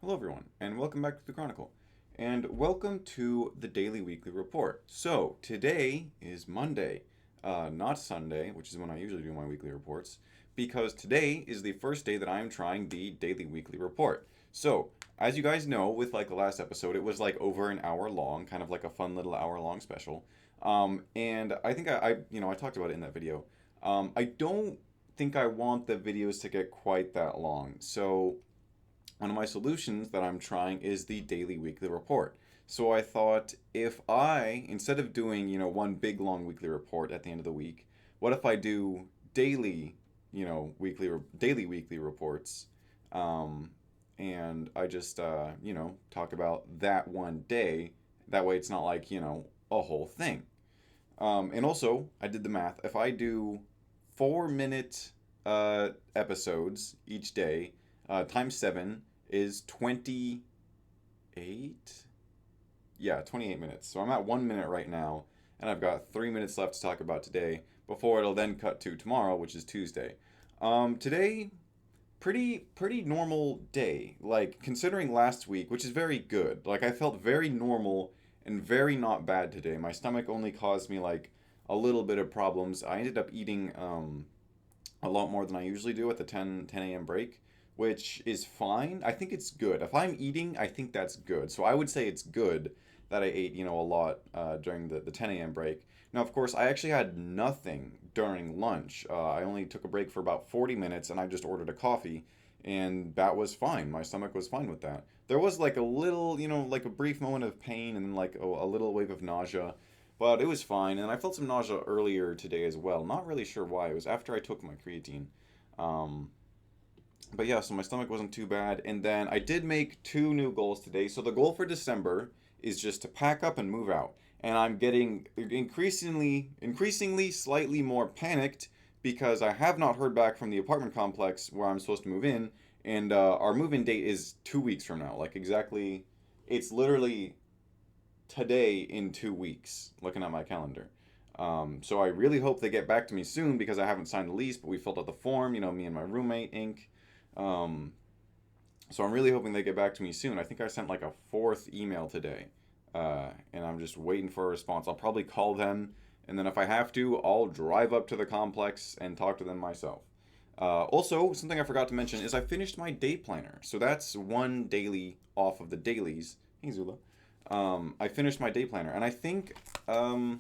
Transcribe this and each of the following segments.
Hello, everyone, and welcome back to the Chronicle. And welcome to the Daily Weekly Report. So, today is Monday, not Sunday, which is when I usually do my weekly reports, because today is the first day that I am trying the Daily Weekly Report. So, as you guys know, with like the last episode, it was like over an hour long, kind of like a fun little hour long special. And I think I talked about it in that video. I don't think I want the videos to get quite that long. So, one of my solutions that I'm trying is the daily weekly report. So I thought if I, instead of doing, one big long weekly report at the end of the week, what if I do daily, daily weekly reports, um, and I just, talk about that one day. That way it's not like, a whole thing. And also, I did the math. If I do 4 minute episodes each day, times seven is 28. Yeah, 28 minutes. So I'm at 1 minute right now, and I've got 3 minutes left to talk about today before it'll then cut to tomorrow, which is Tuesday. Today, pretty normal day. Like considering last week, which is very good. Like I felt very normal and very not bad today. My stomach only caused me like a little bit of problems. I ended up eating a lot more than I usually do at the 10 a.m. break, which is fine. I think it's good. If I'm eating, I think that's good. So I would say it's good that I ate, a lot during the 10 a.m. break. Now, of course, I actually had nothing during lunch. I only took a break for about 40 minutes and I just ordered a coffee, and that was fine. My stomach was fine with that. There was like a little, like a brief moment of pain and then like a little wave of nausea, but it was fine. And I felt some nausea earlier today as well. Not really sure why. It was after I took my creatine. Um, but yeah, so my stomach wasn't too bad. And then I did make two new goals today. So the goal for December is just to pack up and move out. And I'm getting increasingly slightly more panicked because I have not heard back from the apartment complex where I'm supposed to move in. And our move-in date is 2 weeks from now. Like exactly, it's literally today in 2 weeks, looking at my calendar. So I really hope they get back to me soon because I haven't signed the lease, but we filled out the form, me and my roommate, Inc. Um, so I'm really hoping they get back to me soon. I think I sent like a fourth email today, and I'm just waiting for a response. I'll probably call them, and then if I have to, I'll drive up to the complex and talk to them myself. Also, something I forgot to mention is I finished my day planner. So that's one daily off of the dailies. Hey, Zula. I finished my day planner, and I think I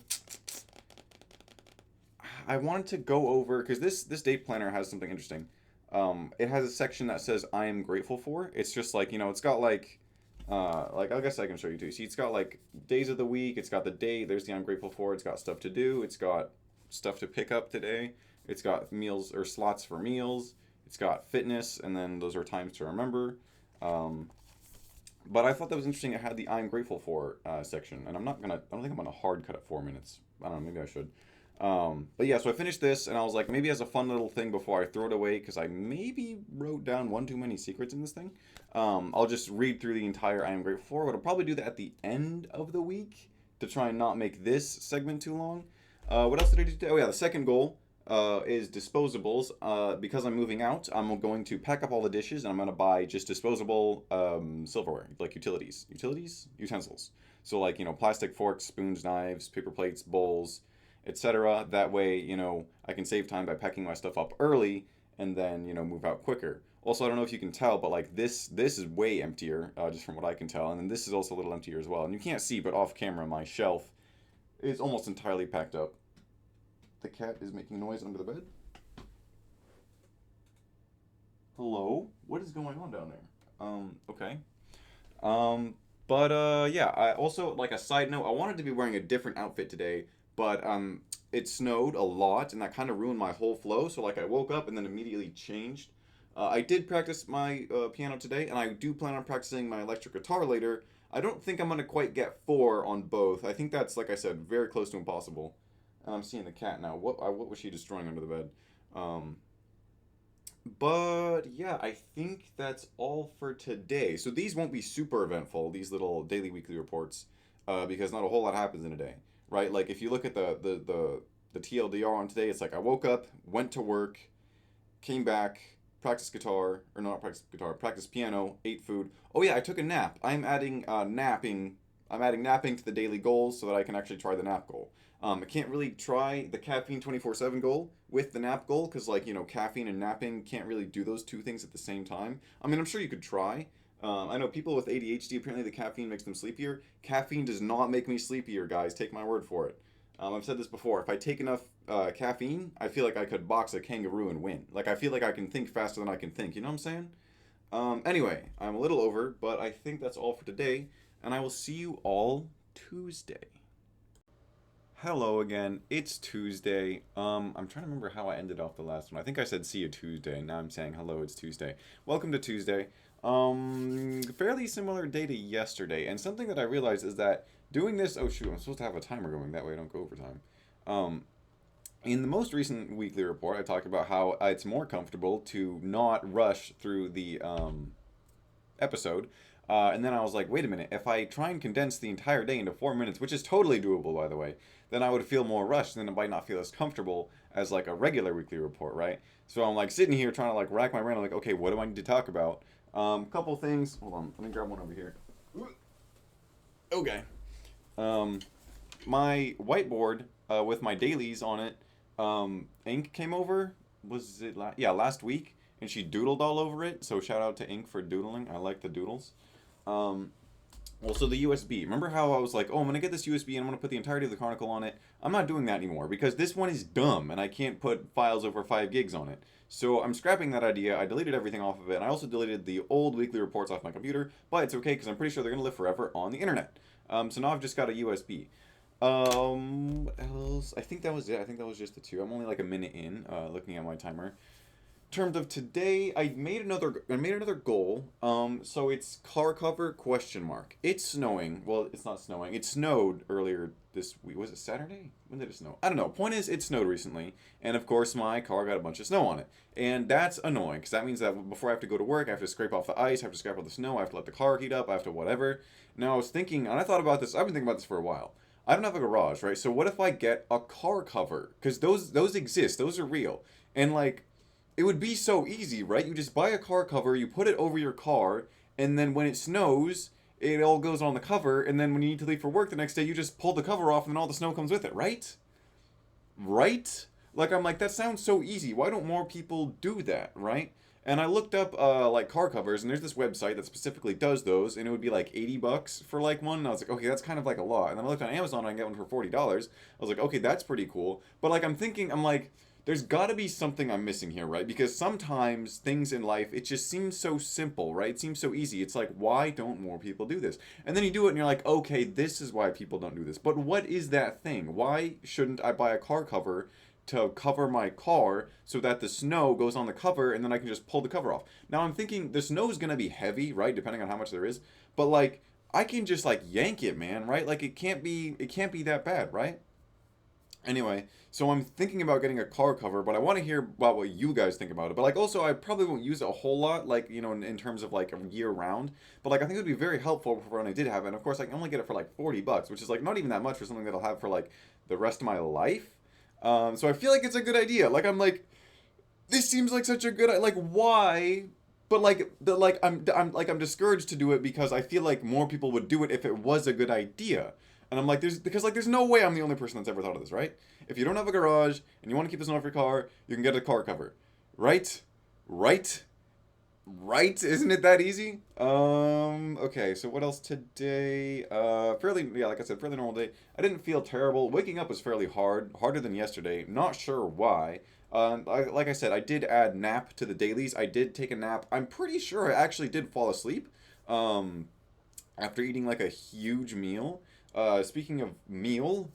wanted to go over because this day planner has something interesting. It has a section that says I am grateful for. It's just like it's got like I guess I can show you too. See, it's got like days of the week. It's got the date. There's the I'm grateful for. It's got stuff to do. It's got stuff to pick up today. It's got meals or slots for meals. It's got fitness, and then those are times to remember. Um, but I thought that was interesting. It had the I'm grateful for section, and I don't think I'm gonna hard cut at 4 minutes. I don't know. Maybe I should. But yeah, so I finished this, and I was like, maybe as a fun little thing before I throw it away, because I maybe wrote down one too many secrets in this thing. I'll just read through the entire I am grateful for, but I'll probably do that at the end of the week to try and not make this segment too long. What else did I do today? Oh yeah, the second goal is disposables. Because I'm moving out, I'm going to pack up all the dishes, and I'm going to buy just disposable silverware, like utensils. So like plastic forks, spoons, knives, paper plates, bowls, etc. That way, I can save time by packing my stuff up early and then, move out quicker. Also, I don't know if you can tell, but like this is way emptier, just from what I can tell, and then this is also a little emptier as well. And you can't see, but off camera, my shelf is almost entirely packed up. The cat is making noise under the bed. Hello, what is going on down there? Okay. Um, but yeah. I also like a side note. I wanted to be wearing a different outfit today, but it snowed a lot, and that kind of ruined my whole flow. So like, I woke up and then immediately changed. I did practice my piano today, and I do plan on practicing my electric guitar later. I don't think I'm gonna quite get four on both. I think that's, like I said, very close to impossible. And I'm seeing the cat now. What was she destroying under the bed? Um, but yeah, I think that's all for today. So these won't be super eventful, these little daily weekly reports, because not a whole lot happens in a day, right? Like if you look at the TLDR on today, it's like I woke up, went to work, came back, practice guitar, or not practice guitar, practice piano, ate food. Oh yeah, I took a nap. I'm adding napping. I'm adding napping to the daily goals so that I can actually try the nap goal. I can't really try the caffeine 24/7 goal with the nap goal because, like, caffeine and napping can't really do those two things at the same time. I mean, I'm sure you could try. I know people with ADHD, apparently the caffeine makes them sleepier. Caffeine does not make me sleepier, guys. Take my word for it. I've said this before. If I take enough caffeine, I feel like I could box a kangaroo and win. Like, I feel like I can think faster than I can think. You know what I'm saying? Anyway, I'm a little over, but I think that's all for today, and I will see you all Tuesday. Hello again. It's Tuesday. I'm trying to remember how I ended off the last one. I think I said see you Tuesday. Now I'm saying hello, it's Tuesday. Welcome to Tuesday. Fairly similar day to yesterday, and something that I realized is that doing this, oh shoot, I'm supposed to have a timer going, that way I don't go over time. In the most recent weekly report, I talked about how it's more comfortable to not rush through the episode. And then I was like, wait a minute, if I try and condense the entire day into 4 minutes, which is totally doable, by the way, then I would feel more rushed, and then it might not feel as comfortable as like a regular weekly report, right? So I'm like sitting here trying to like rack my brain. I'm like, okay, what do I need to talk about? Couple things. Hold on, let me grab one over here. Okay. My whiteboard with my dailies on it. Ink came over. Was it last week? And she doodled all over it. So shout out to Ink for doodling. I like the doodles. Also the USB. Remember how I was like, oh, I'm gonna get this USB and I'm gonna put the entirety of the Chronicle on it. I'm not doing that anymore because this one is dumb and I can't put files over 5 gigs on it. So I'm scrapping that idea. I deleted everything off of it, and I also deleted the old weekly reports off my computer. But it's okay because I'm pretty sure they're gonna live forever on the internet. So now I've just got a USB. What else? I think that was it. I think that was just the two. I'm only like a minute in, looking at my timer. In terms of today, I made another goal. So it's car cover question mark. It's snowing. Well, it's not snowing. It snowed earlier this week. Was it Saturday? When did it snow? I don't know. Point is, it snowed recently, and of course my car got a bunch of snow on it, and that's annoying because that means that before I have to go to work, I have to scrape off the ice, I have to scrape off the snow, I have to let the car heat up, I have to whatever. Now I was thinking, and I thought about this. I've been thinking about this for a while. I don't have a garage, right? So what if I get a car cover? Because those exist. Those are real, and like, it would be so easy, right? You just buy a car cover, you put it over your car, and then when it snows, it all goes on the cover, and then when you need to leave for work the next day, you just pull the cover off, and then all the snow comes with it, right? Right? Like, I'm like, that sounds so easy. Why don't more people do that, right? And I looked up, like, car covers, and there's this website that specifically does those, and it would be like $80 for, like, one, and I was like, okay, that's kind of like a lot. And then I looked on Amazon, and I can get one for $40. I was like, okay, that's pretty cool. But, like, I'm like, there's got to be something I'm missing here, right? Because sometimes things in life, it just seems so simple, right? It seems so easy. It's like, why don't more people do this? And then you do it and you're like, okay, this is why people don't do this. But what is that thing? Why shouldn't I buy a car cover to cover my car so that the snow goes on the cover and then I can just pull the cover off? Now I'm thinking the snow is going to be heavy, right? Depending on how much there is. But like, I can just like yank it, man, right? Like it can't be that bad, right? Anyway, so I'm thinking about getting a car cover, but I want to hear about what you guys think about it. But like, also, I probably won't use it a whole lot, like, in terms of like a year round. But like, I think it would be very helpful for when I did have it. And of course, I can only get it for like $40, which is like not even that much for something that I'll have for like the rest of my life. So I feel like it's a good idea. Like, I'm like, this seems like such a good, like, why? But like, I'm discouraged to do it because I feel like more people would do it if it was a good idea. And I'm like, there's no way I'm the only person that's ever thought of this, right? If you don't have a garage and you want to keep the snow off your car, you can get a car cover, right? Right? Right? Isn't it that easy? Okay, so what else today? Like I said, fairly normal day. I didn't feel terrible. Waking up was fairly harder than yesterday. Not sure why. Like I said, I did add nap to the dailies. I did take a nap. I'm pretty sure I actually did fall asleep. After eating like a huge meal. Speaking of meal,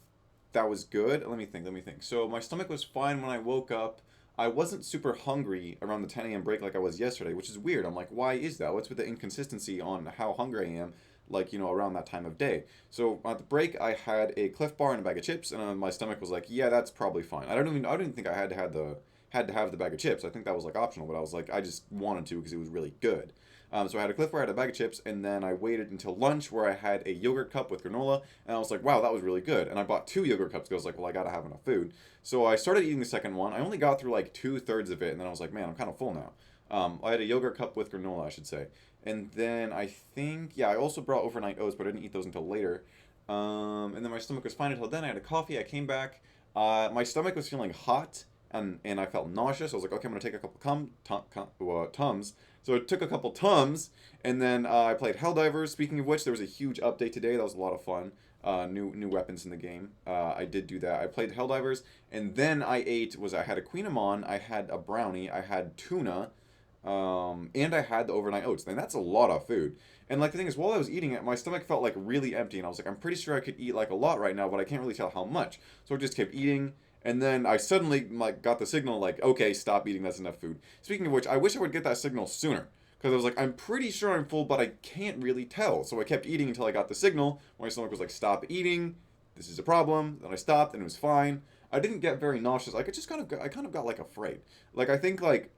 that was good. Let me think. So my stomach was fine when I woke up. I wasn't super hungry around the 10 a.m. break like I was yesterday, which is weird. I'm like, why is that? What's with the inconsistency on how hungry I am, like, around that time of day? So at the break, I had a Cliff Bar and a bag of chips, and my stomach was like, yeah, that's probably fine. I didn't think I had to have the bag of chips. I think that was like optional, but I was like, I just wanted to because it was really good. So I had a Cliff Bar, I had a bag of chips, and then I waited until lunch where I had a yogurt cup with granola, and I was like, wow, that was really good. And I bought 2 yogurt cups because I was like, well, I gotta have enough food. So I started eating the second one. I only got through like 2/3 of it, and then I was like, man, I'm kind of full now. I had a yogurt cup with granola, I should say. And then I think, yeah, I also brought overnight oats, but I didn't eat those until later. And then my stomach was fine until then. I had a coffee. I came back. My stomach was feeling hot, and I felt nauseous. I was like, okay, I'm gonna take a couple Tums. So I took a couple Tums, and then I played Helldivers. Speaking of which, there was a huge update today. That was a lot of fun. New weapons in the game. I did do that. I played Helldivers, and then I had a Queen Amon, I had a brownie, I had tuna, and I had the overnight oats. And that's a lot of food. And like the thing is, while I was eating it, my stomach felt like really empty, and I was like, I'm pretty sure I could eat like a lot right now, but I can't really tell how much. So I just kept eating, and then I suddenly like got the signal like, okay, stop eating. That's enough food. Speaking of which, I wish I would get that signal sooner. Because I was like, I'm pretty sure I'm full, but I can't really tell. So I kept eating until I got the signal. My stomach was like, stop eating. This is a problem. Then I stopped, and it was fine. I didn't get very nauseous. Like, I kind of got like afraid. Like, I think like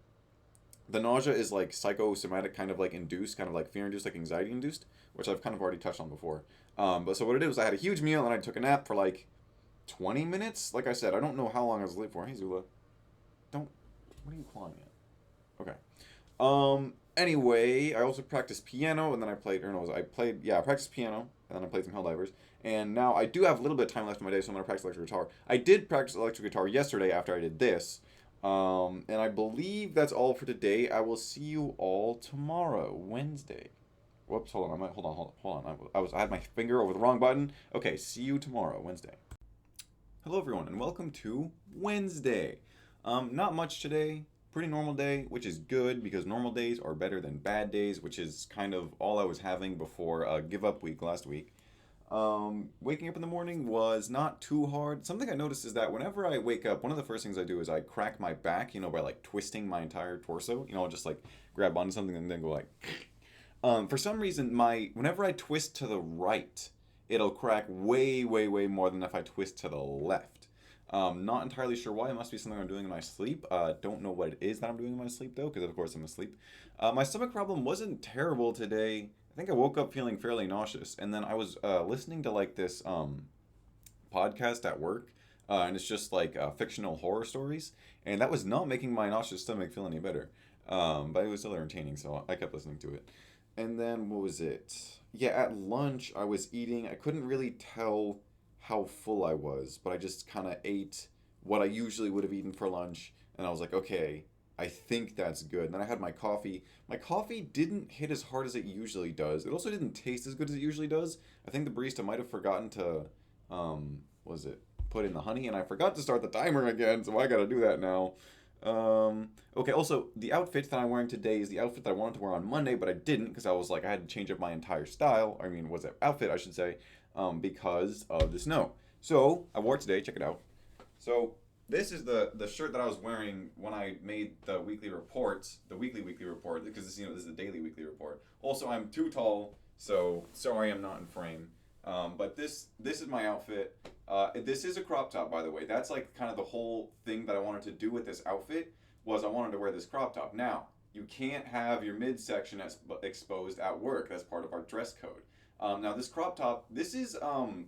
the nausea is like psychosomatic, kind of like induced, kind of like fear induced, like anxiety induced, which I've kind of already touched on before. But so what it did was I had a huge meal and I took a nap for like 20 minutes. Like I said, I don't know how long I was asleep for. Hey Zula, don't. What are you clawing at? Okay. Anyway, I also practiced piano and then I played. Or no, I played. Yeah, I practiced piano and then I played some Helldivers. And now I do have a little bit of time left in my day, so I'm gonna practice electric guitar. I did practice electric guitar yesterday after I did this. And I believe that's all for today. I will see you all tomorrow, Wednesday. Whoops, hold on. Hold on. I had my finger over the wrong button. Okay, see you tomorrow, Wednesday. Hello, everyone, and welcome to Wednesday. Not much today. Pretty normal day, which is good because normal days are better than bad days, which is kind of all I was having before Give Up Week last week. Waking up in the morning was not too hard. Something I noticed is that whenever I wake up, one of the first things I do is I crack my back, by like twisting my entire torso. I'll just like grab onto something and then go like. For some reason, whenever I twist to the right, it'll crack way, way, way more than if I twist to the left. Not entirely sure why. It must be something I'm doing in my sleep. Don't know what it is that I'm doing in my sleep though, because of course I'm asleep. My stomach problem wasn't terrible today. I think I woke up feeling fairly nauseous, and then I was listening to like this podcast at work, and it's just like fictional horror stories, and that was not making my nauseous stomach feel any better. But it was still entertaining, so I kept listening to it. And then what was it? Yeah, at lunch I was eating. I couldn't really tell how full I was, but I just kind of ate what I usually would have eaten for lunch, and I was like, okay, I think that's good. And then I had my coffee. My coffee didn't hit as hard as it usually does. It also didn't taste as good as it usually does. I think the barista might have forgotten to, was it put in the honey, and I forgot to start the timer again, so I gotta do that now. Okay, also, the outfit that I'm wearing today is the outfit that I wanted to wear on Monday, but I didn't because I was like, I had to change up my entire style. I mean, was it outfit, I should say, because of the snow. So, I wore it today, check it out. So, this is the shirt that I was wearing when I made the weekly report, the weekly report, because this is the daily weekly report. Also, I'm too tall, so sorry I'm not in frame. But this is my outfit. This is a crop top, by the way. That's like kind of the whole thing that I wanted to do with this outfit was I wanted to wear this crop top. Now, you can't have your midsection exposed at work. That's part of our dress code. Now this crop top, this is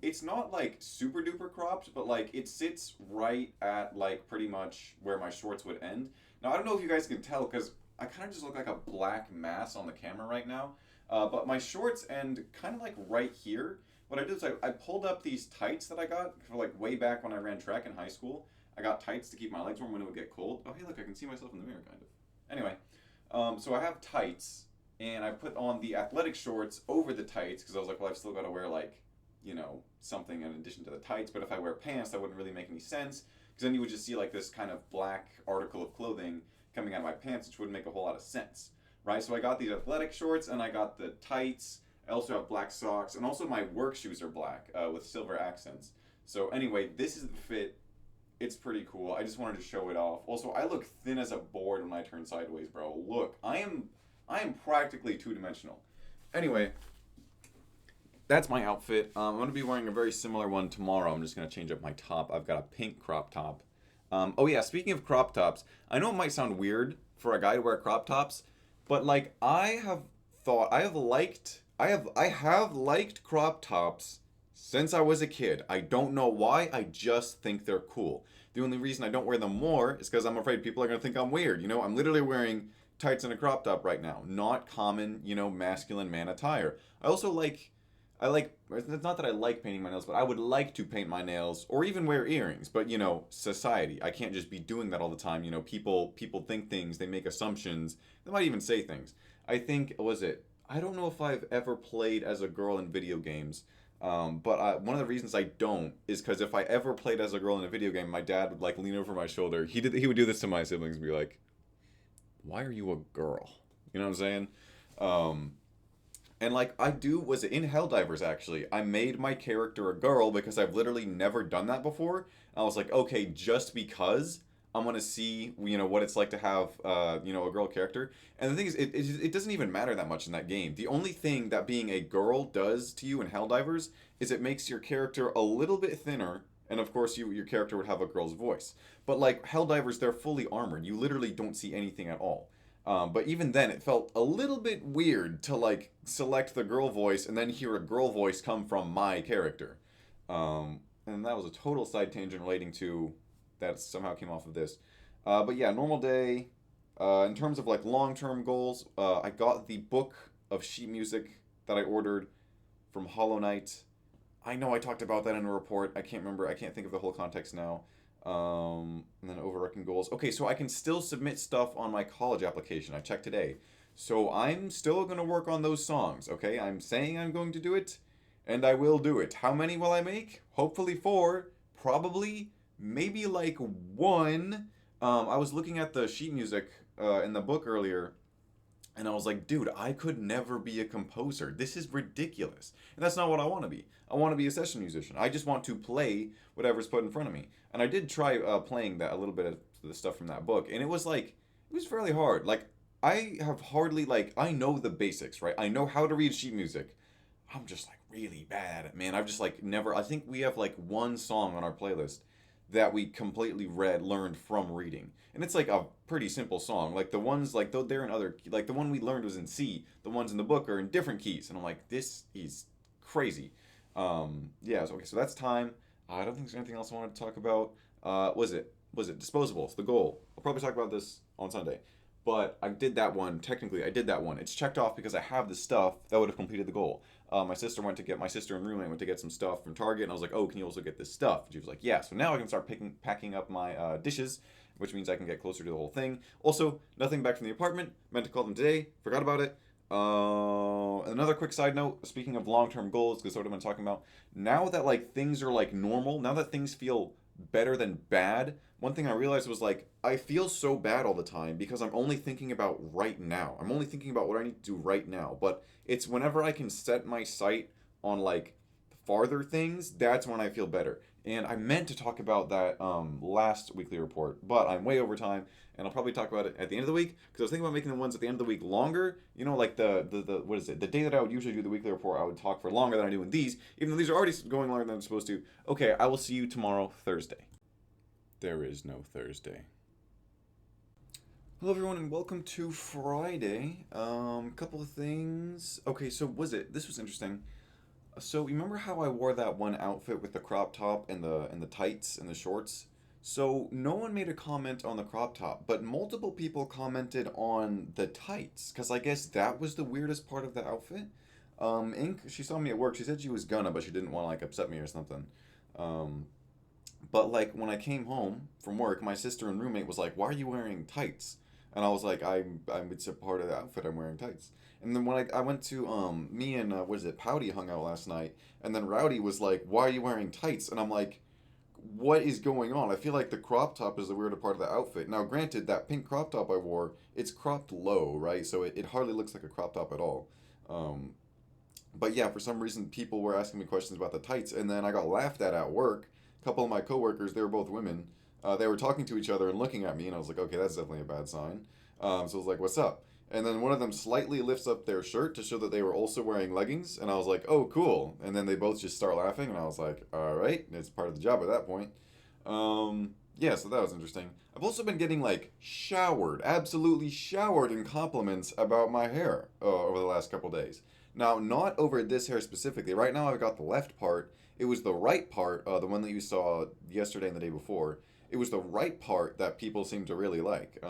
it's not like super duper cropped, but like it sits right at like pretty much where my shorts would end. Now I don't know if you guys can tell because I kind of just look like a black mass on the camera right now. But my shorts end kind of like right here. What I did is I pulled up these tights that I got for like way back when I ran track in high school. I got tights to keep my legs warm when it would get cold. Oh hey look, I can see myself in the mirror kind of. Anyway, so I have tights and I put on the athletic shorts over the tights because I was like, well, I've still got to wear like, something in addition to the tights. But if I wear pants, that wouldn't really make any sense because then you would just see like this kind of black article of clothing coming out of my pants, which wouldn't make a whole lot of sense, right? So I got these athletic shorts and I got the tights. I also have black socks and also my work shoes are black with silver accents. So anyway, this is the fit. It's pretty cool. I just wanted to show it off. Also, I look thin as a board when I turn sideways, bro. Look, I am practically two-dimensional. Anyway, that's my outfit. I'm going to be wearing a very similar one tomorrow. I'm just going to change up my top. I've got a pink crop top. Oh yeah, speaking of crop tops, I know it might sound weird for a guy to wear crop tops, but like I have liked crop tops since I was a kid. I don't know why, I just think they're cool. The only reason I don't wear them more is because I'm afraid people are going to think I'm weird. I'm literally wearing tights and a crop top right now. Not common, masculine man attire. I also like I like it's not that I like painting my nails, but I would like to paint my nails or even wear earrings. But society. I can't just be doing that all the time. People think things, they make assumptions. They might even say things. I think was it I don't know if I've ever played as a girl in video games. But one of the reasons I don't is because if I ever played as a girl in a video game, my dad would like lean over my shoulder. He would do this to my siblings and be like, "Why are you a girl?" You know what I'm saying? Um, and like I do was it in Helldivers actually. I made my character a girl because I've literally never done that before. I was like, okay, just because I'm gonna see what it's like to have a girl character. And the thing is, it doesn't even matter that much in that game. The only thing that being a girl does to you in Helldivers is it makes your character a little bit thinner. And of course, your character would have a girl's voice. But like Helldivers, they're fully armored. You literally don't see anything at all. But even then, it felt a little bit weird to like select the girl voice and then hear a girl voice come from my character. And that was a total side tangent relating to that somehow came off of this. But yeah, normal day. In terms of like long term goals, I got the book of sheet music that I ordered from Hollow Knight. I know I talked about that in a report. I can't remember. I can't think of the whole context now. And then overarching goals. Okay, so I can still submit stuff on my college application. I checked today. So I'm still going to work on those songs, okay? I'm saying I'm going to do it, and I will do it. How many will I make? Hopefully four. Probably. Maybe like one. I was looking at the sheet music in the book earlier, and I was like, dude, I could never be a composer. This is ridiculous. And that's not what I want to be. I want to be a session musician. I just want to play whatever's put in front of me. And I did try playing that a little bit of the stuff from that book, and it was like it was fairly hard. Like I have hardly like I know the basics, right? I know how to read sheet music. I'm just like really bad at it, man. I've just like never. I think we have like one song on our playlist that we completely learned from reading, and it's like a pretty simple song. Like the ones like though they're in other like the one we learned was in C. The ones in the book are in different keys, and I'm like, this is crazy. Yeah. So, okay. So that's time. I don't think there's anything else I wanted to talk about. Was it disposables? The goal. I'll probably talk about this on Sunday. But I did that one. Technically, I did that one. It's checked off because I have the stuff that would have completed the goal. My sister and roommate went to get some stuff from Target, and I was like, "Oh, can you also get this stuff?" And she was like, "Yeah." So now I can start packing up my dishes, which means I can get closer to the whole thing. Also, nothing back from the apartment. Meant to call them today. Forgot about it. Another quick side note. Speaking of long-term goals, because what I've been talking about now that like things are like normal, now that things feel better than bad. One thing I realized was like I feel so bad all the time because I'm only thinking about right now. I'm only thinking about what I need to do right now. But it's whenever I can set my sight on like farther things, that's when I feel better. And I meant to talk about that last weekly report, but I'm way over time, and I'll probably talk about it at the end of the week because I was thinking about making the ones at the end of the week longer. Like the what is it? The day that I would usually do the weekly report, I would talk for longer than I do in these, even though these are already going longer than I'm supposed to. Okay, I will see you tomorrow, Thursday. There is no Thursday. Hello everyone and welcome to Friday. Couple of things. Okay, so this was interesting. So you remember how I wore that one outfit with the crop top and the tights and the shorts? So no one made a comment on the crop top, but multiple people commented on the tights because I guess that was the weirdest part of the outfit. Ink, she saw me at work. She said she was gonna, but she didn't want to like upset me or something. Um, but like when I came home from work, my sister and roommate was like, "Why are you wearing tights?" And I was like, I'm it's a part of the outfit. I'm wearing tights." And then when I went to me and what is it, Pouty hung out last night, and then Rowdy was like, "Why are you wearing tights?" And I'm like, "What is going on?" I feel like the crop top is the weirder part of the outfit. Now, granted, that pink crop top I wore, it's cropped low, right? So it hardly looks like a crop top at all. Um, but yeah, for some reason, people were asking me questions about the tights, and then I got laughed at work. A couple of my coworkers, they were both women. They were talking to each other and looking at me, and I was like, okay, that's definitely a bad sign. So I was like, what's up? And then one of them slightly lifts up their shirt to show that they were also wearing leggings, and I was like, oh, cool. And then they both just start laughing, and I was like, all right, it's part of the job at that point. Yeah, so that was interesting. I've also been getting like showered, absolutely showered in compliments about my hair over the last couple days. Now, not over this hair specifically. Right now, I've got the left part. It was the right part, the one that you saw yesterday and the day before. It was the right part that people seem to really like.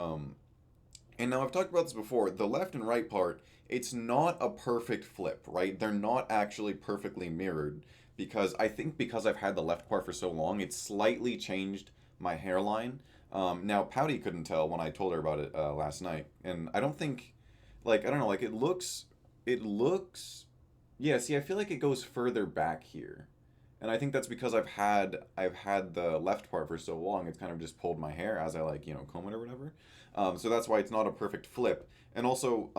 And now I've talked about this before. The left and right part, it's not a perfect flip, right? They're not actually perfectly mirrored because I think because I've had the left part for so long, it's slightly changed my hairline. Now Pouty couldn't tell when I told her about it last night, and I don't think, like I don't know, like it looks. Yeah, see, I feel like it goes further back here, and I think that's because I've had the left part for so long. It's kind of just pulled my hair as I like comb it or whatever. So that's why it's not a perfect flip. And also,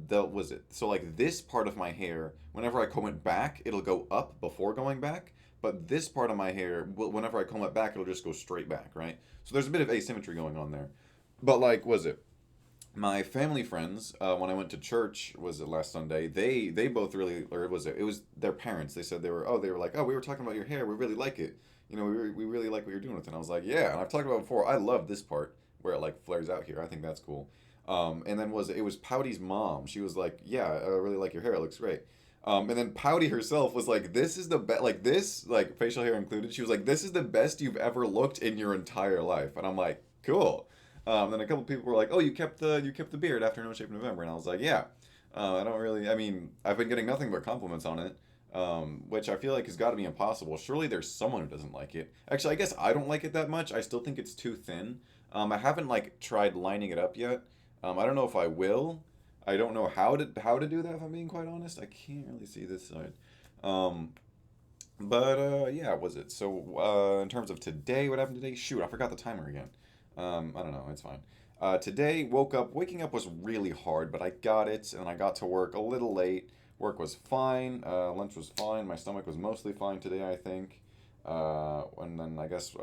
the was it so like this part of my hair, whenever I comb it back, it'll go up before going back. But this part of my hair, whenever I comb it back, it'll just go straight back, right? So there's a bit of asymmetry going on there. But like, was it my family friends when I went to church was it last Sunday? They both really, or was it? It was their parents. They said they were like, oh, we were talking about your hair. We really like it. We really like what you're doing with it. And I was like, yeah. And I've talked about it before. I love this part where it like flares out here. I think that's cool. And then it was Pouty's mom. She was like, yeah, I really like your hair. It looks great. And then Pouty herself was like, this is the best, like this, like facial hair included. She was like, this is the best you've ever looked in your entire life. And I'm like, cool. Then a couple people were like, "Oh, you kept the beard after No Shape November," and I was like, "Yeah." I don't really. I mean, I've been getting nothing but compliments on it, which I feel like has got to be impossible. Surely there's someone who doesn't like it. Actually, I guess I don't like it that much. I still think it's too thin. I haven't like tried lining it up yet. I don't know if I will. I don't know how to do that. If I'm being quite honest, I can't really see this side. Um, but yeah, was it? So in terms of today, what happened today? Shoot, I forgot the timer again. I don't know. It's fine. Today, waking up was really hard, but I got it, and I got to work a little late. Work was fine. Lunch was fine. My stomach was mostly fine today, I think. And then I guess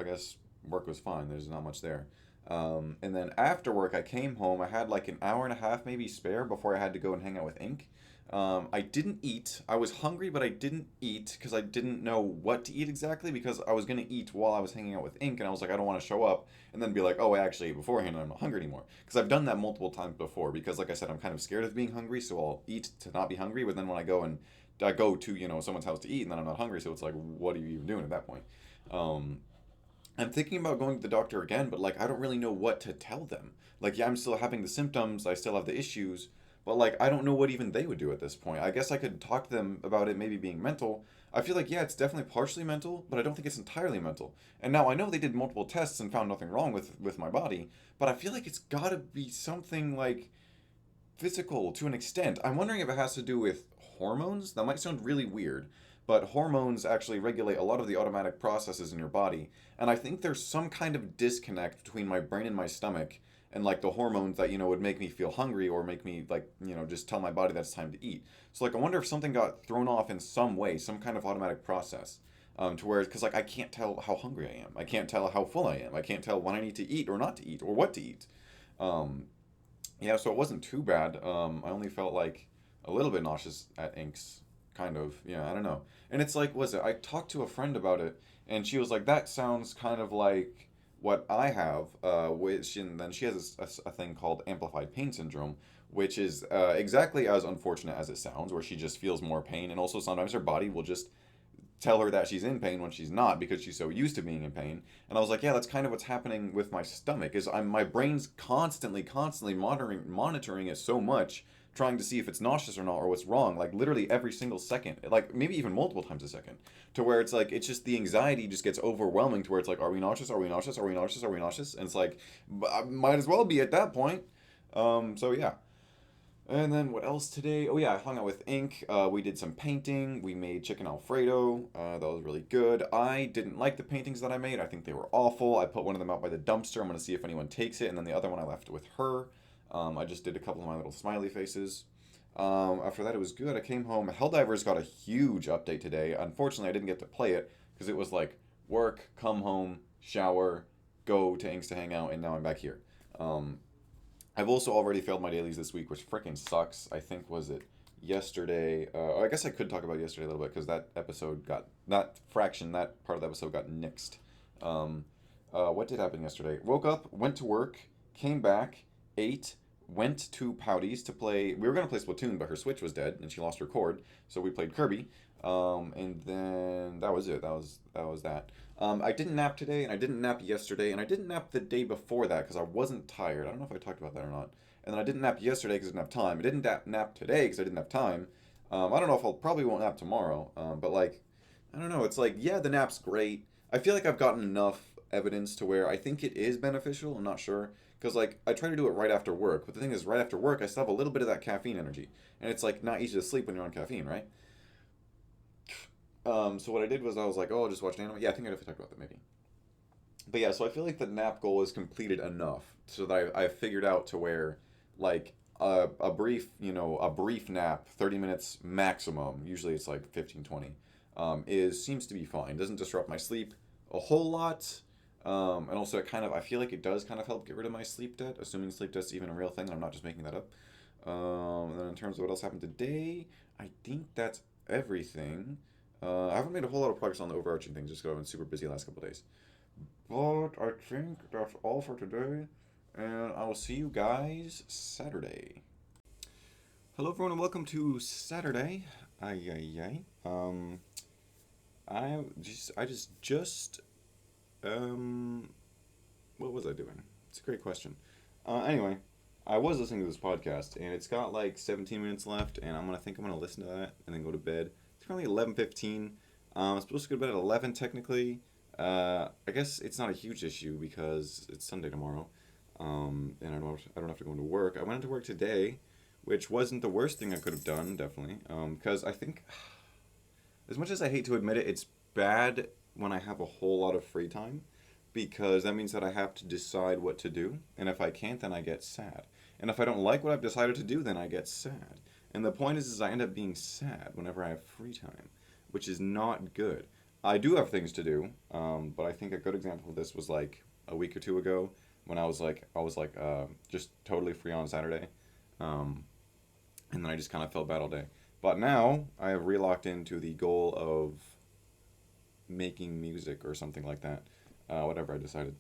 work was fine. There's not much there. And then after work, I came home. I had like an hour and a half maybe spare before I had to go and hang out with Ink. I didn't eat. I was hungry, but I didn't eat because I didn't know what to eat exactly because I was going to eat while I was hanging out with Ink, and I was like, I don't want to show up and then be like, oh, I actually ate beforehand and I'm not hungry anymore. Because I've done that multiple times before because, like I said, I'm kind of scared of being hungry, so I'll eat to not be hungry, but then when I go to, someone's house to eat and then I'm not hungry, so it's like, what are you even doing at that point? Um, I'm thinking about going to the doctor again, but like I don't really know what to tell them. Like, yeah, I'm still having the symptoms, I still have the issues, but like I don't know what even they would do at this point. I guess I could talk to them about it maybe being mental. I feel like yeah, it's definitely partially mental, but I don't think it's entirely mental. And now I know they did multiple tests and found nothing wrong with my body, but I feel like it's got to be something like physical to an extent. I'm wondering if it has to do with hormones. That might sound really weird, but hormones actually regulate a lot of the automatic processes in your body. And I think there's some kind of disconnect between my brain and my stomach and like the hormones that, would make me feel hungry or make me like, just tell my body that it's time to eat. So like I wonder if something got thrown off in some way, some kind of automatic process. To where, because like I can't tell how hungry I am, I can't tell how full I am, I can't tell when I need to eat or not to eat or what to eat. Um, yeah, so it wasn't too bad. I only felt like a little bit nauseous at Inks, kind of. Yeah, I don't know. And it's like, was it? I talked to a friend about it, and she was like, "That sounds kind of like what I have." Which, and then she has a thing called amplified pain syndrome, which is exactly as unfortunate as it sounds, where she just feels more pain, and also sometimes her body will just tell her that she's in pain when she's not because she's so used to being in pain. And I was like, yeah, that's kind of what's happening with my stomach. Is my brain's constantly monitoring it so much, trying to see if it's nauseous or not or what's wrong. Like literally every single second, like maybe even multiple times a second, to where it's like it's just the anxiety just gets overwhelming to where it's like, are we nauseous? Are we nauseous? Are we nauseous? Are we nauseous? And it's like, I might as well be at that point. So yeah. And then what else today? Oh yeah, I hung out with Ink. We did some painting. We made chicken alfredo. That was really good. I didn't like the paintings that I made. I think they were awful. I put one of them out by the dumpster. I'm gonna see if anyone takes it, and then the other one I left with her. I just did a couple of my little smiley faces. After that, it was good. I came home. Helldivers got a huge update today. Unfortunately, I didn't get to play it because it was like work, come home, shower, go to Inks to hang out, and now I'm back here. Um, I've also already failed my dailies this week, which freaking sucks. I think was it yesterday. I guess I could talk about yesterday a little bit because that episode got that part of the episode got nixed. Um, what did happen yesterday? Woke up, went to work, came back, ate, went to Pouty's to play. We were gonna play Splatoon, but her Switch was dead and she lost her cord, so we played Kirby. And then that was it. That was that. I didn't nap today, and I didn't nap yesterday, and I didn't nap the day before that because I wasn't tired. I don't know if I talked about that or not. and then I didn't nap yesterday because I didn't have time. I didn't nap today because I didn't have time. I don't know if I'll probably won't nap tomorrow, but like, I don't know. It's like, yeah, the nap's great. I feel like I've gotten enough evidence to where I think it is beneficial. I'm not sure. Because, like, I try to do it right after work. But the thing is, right after work, I still have a little bit of that caffeine energy. And it's, like, not easy to sleep when you're on caffeine, right? So what I did was I was like, oh, I'll just watch an anime. Yeah, I think I definitely talked about that maybe. But yeah, so I feel like the nap goal is completed enough so that I've figured out to where, like, a brief, a brief nap, 30 minutes maximum, usually it's like 15, 20, seems to be fine. Doesn't disrupt my sleep a whole lot. And also I feel like it does kind of help get rid of my sleep debt, assuming sleep debt's even a real thing, and I'm not just making that up. And then in terms of what else happened today, I think that's everything. I haven't made a whole lot of progress on the overarching things just because I've been super busy the last couple of days. But I think that's all for today, and I will see you guys Saturday. Hello, everyone, and welcome to Saturday. Ay, ay, ay. Um, what was I doing? It's a great question. Anyway, I was listening to this podcast, and it's got like 17 minutes left, and I'm gonna listen to that and then go to bed. It's currently 11:15. I'm supposed to go to bed at 11 technically. I guess it's not a huge issue because it's Sunday tomorrow, and I don't have to go into work. I went into work today, which wasn't the worst thing I could have done, definitely. Because I think, as much as I hate to admit it, it's bad when I have a whole lot of free time, because that means that I have to decide what to do, and if I can't, then I get sad. And if I don't like what I've decided to do, then I get sad. And the point is I end up being sad whenever I have free time, which is not good. I do have things to do, but I think a good example of this was like a week or two ago when I was just totally free on Saturday, um, and then I just kind of felt bad all day. But now I have relocked into the goal of making music or something like that, whatever I decided.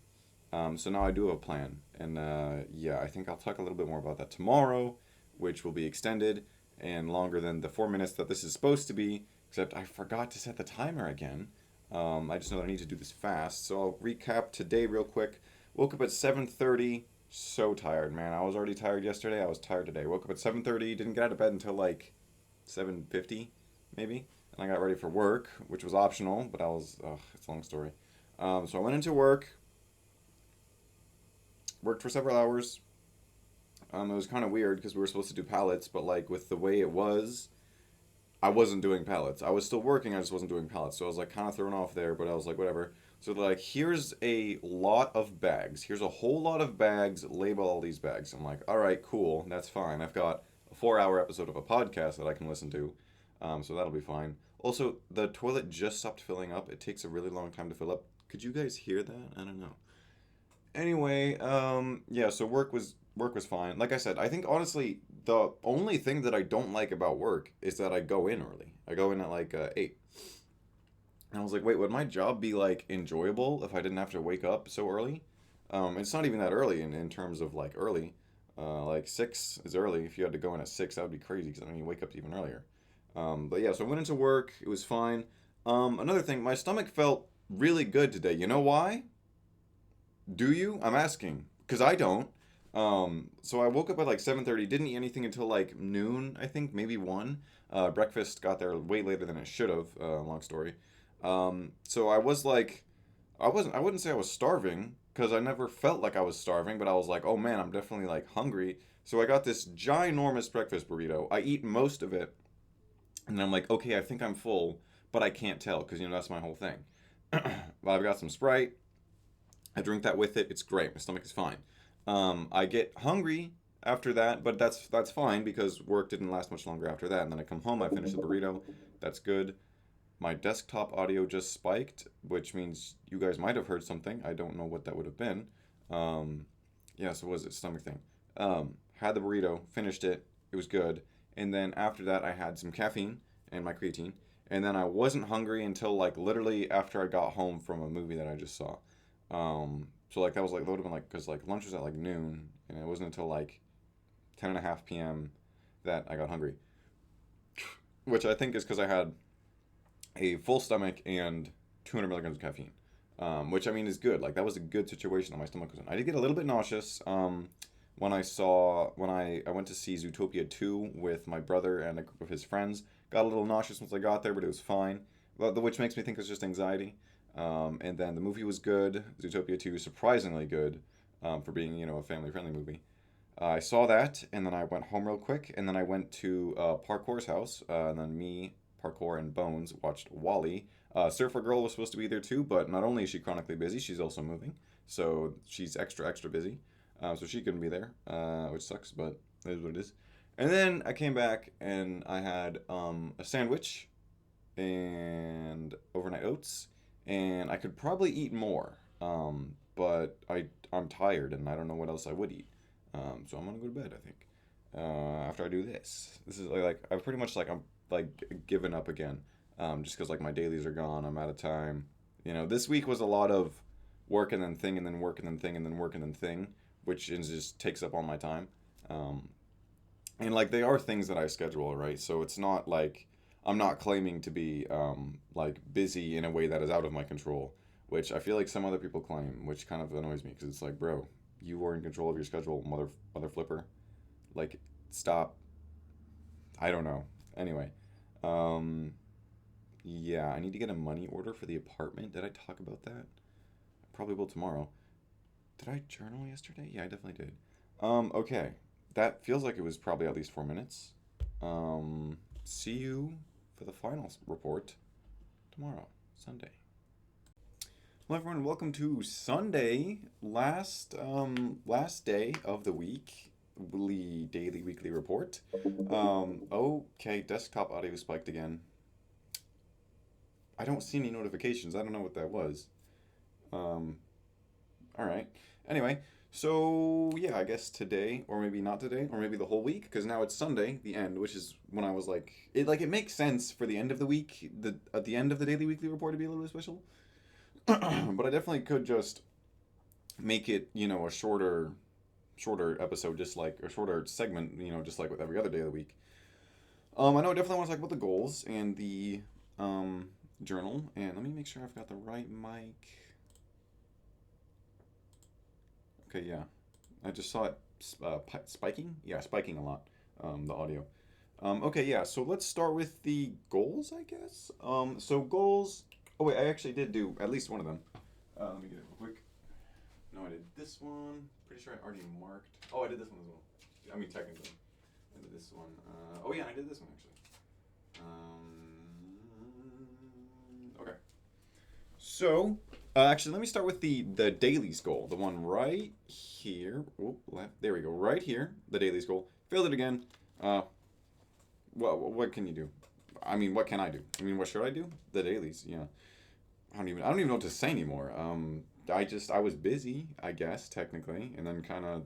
So now I do have a plan, and yeah, I think I'll talk a little bit more about that tomorrow, which will be extended and longer than the 4 minutes that this is supposed to be. Except I forgot to set the timer again. I just know that I need to do this fast, so I'll recap today real quick. Woke up at 7:30. So tired, man. I was already tired yesterday. I was tired today. Woke up at 7:30. Didn't get out of bed until like 7:50, maybe. And I got ready for work, which was optional, but it's a long story. So I went into work, worked for several hours. It was kind of weird because we were supposed to do pallets, but like with the way it was, I wasn't doing pallets. I was still working, I just wasn't doing pallets. So I was like kind of thrown off there, but I was like, whatever. So they're like, here's a lot of bags. Here's a whole lot of bags. Label all these bags. I'm like, all right, cool. That's fine. I've got a 4 hour episode of a podcast that I can listen to. So that'll be fine. Also, the toilet just stopped filling up. It takes a really long time to fill up. Could you guys hear that? I don't know. Anyway, yeah, so work was fine. Like I said, I think honestly the only thing that I don't like about work is that I go in early. I go in at like 8. And I was like, wait, would my job be like enjoyable if I didn't have to wake up so early? It's not even that early in terms of like early. Like 6 is early. If you had to go in at 6, that would be crazy because I mean you wake up even earlier. But yeah, so I went into work. It was fine. Another thing, my stomach felt really good today. You know why? Do you? I'm asking because I don't. So I woke up at like 7:30. Didn't eat anything until like noon, I think, maybe 1. Breakfast got there way later than it should have. Long story. So I was like, I wouldn't say I was starving because I never felt like I was starving, but I was like, oh man, I'm definitely like hungry. So I got this ginormous breakfast burrito. I eat most of it, and then I'm like, okay, I think I'm full, but I can't tell because that's my whole thing. But I've got some Sprite. I drink that with it. It's great. My stomach is fine. I get hungry after that, but that's fine because work didn't last much longer after that. And then I come home, I finish the burrito. That's good. My desktop audio just spiked, which means you guys might have heard something. I don't know what that would have been. Um, yeah, so what was it? Stomach thing. Had the burrito, finished it. It was good. And then after that, I had some caffeine and my creatine. And then I wasn't hungry until like literally after I got home from a movie that I just saw. So like that would have been like, because like lunch was at like noon, and it wasn't until like 10:30 p.m. that I got hungry, which I think is because I had a full stomach and 200 milligrams of caffeine, which I mean is good. Like that was a good situation that my stomach was in. I did get a little bit nauseous when I went to see Zootopia 2 with my brother and a group of his friends. Got a little nauseous once I got there, but it was fine. Which makes me think it's just anxiety. And then the movie was good. Zootopia 2 is surprisingly good for being, a family friendly movie. I saw that, and then I went home real quick, and then I went to Parkour's house, and then me, Parkour, and Bones watched Wally. Surfer Girl was supposed to be there too, but not only is she chronically busy, she's also moving, so she's extra busy. So she couldn't be there, which sucks, but it is what it is. And then I came back and I had a sandwich and overnight oats, and I could probably eat more, but I'm tired and I don't know what else I would eat. So I'm gonna go to bed, I think. After I do this, this is like I pretty much like I'm like giving up again. Just because like my dailies are gone, I'm out of time. This week was a lot of work and then thing and then work and then thing and then work and then thing, which is just takes up all my time. Um, and like they are things that I schedule, right? So it's not like I'm not claiming to be like busy in a way that is out of my control, which I feel like some other people claim, which kind of annoys me because it's like, bro, you are in control of your schedule, mother flipper. Like, stop. I don't know. Anyway, um, yeah, I need to get a money order for the apartment. Did I talk about that? I probably will tomorrow. Did I journal yesterday? Yeah, I definitely did. Okay. That feels like it was probably at least 4 minutes. See you for the final report tomorrow, Sunday. Well, everyone, welcome to Sunday, last day of the week, daily weekly report. Okay, desktop audio spiked again. I don't see any notifications. I don't know what that was. Um, all right. Anyway, so yeah, I guess today, or maybe not today, or maybe the whole week, because now it's Sunday, the end, which is when I was it makes sense for the end of the week, at the end of the daily weekly report to be a little bit special. But I definitely could just make it, a shorter episode, just like a shorter segment, just like with every other day of the week. I know I definitely want to talk about the goals and the journal, and let me make sure I've got the right mic. Okay, yeah, I just saw it spiking. Yeah, spiking a lot. The audio. Okay, yeah. So let's start with the goals, I guess. So goals. Oh wait, I actually did do at least one of them. Let me get it real quick. No, I did this one. Pretty sure I already marked. Oh, I did this one as well. I mean, technically, I did this one. Oh yeah, I did this one actually. Okay. So, actually, let me start with the dailies goal. The one right here. Oh, left. There we go. Right here, the dailies goal. Failed it again. What can you do? I mean, what can I do? I mean, what should I do? The dailies. Yeah. I don't even know what to say anymore. I was busy, I guess, technically, and then kind of,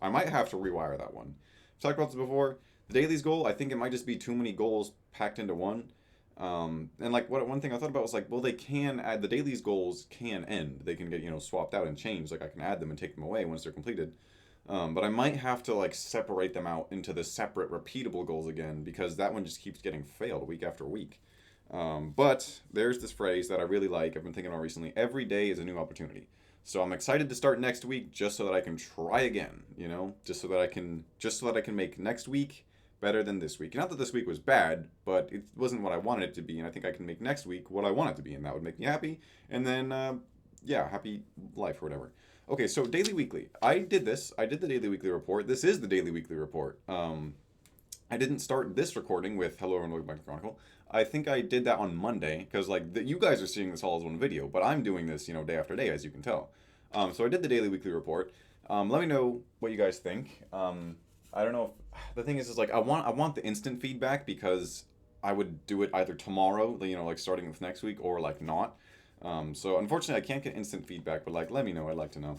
I might have to rewire that one. I've talked about this before. The dailies goal, I think it might just be too many goals packed into one. And like one thing I thought about was like, well, they can add the dailies goals can end. They can get swapped out and changed. Like I can add them and take them away once they're completed. But I might have to like separate them out into the separate repeatable goals again because that one just keeps getting failed week after week. But there's this phrase that I really like. I've been thinking about recently. Every day is a new opportunity. So I'm excited to start next week just so that I can try again. Just so that I can make next week better than this week. Not that this week was bad, but it wasn't what I wanted it to be, and I think I can make next week what I want it to be, and that would make me happy. And then, yeah, happy life or whatever. Okay, so daily weekly. I did this. I did the daily weekly report. This is the daily weekly report. I didn't start this recording with Hello and Welcome Back to Chronicle. I think I did that on Monday because you guys are seeing this all as one video, but I'm doing this day after day as you can tell. So I did the daily weekly report. Let me know what you guys think. I don't know if the thing is like I want the instant feedback because I would do it either tomorrow, like starting with next week, or like not. So unfortunately I can't get instant feedback, but like let me know. I'd like to know.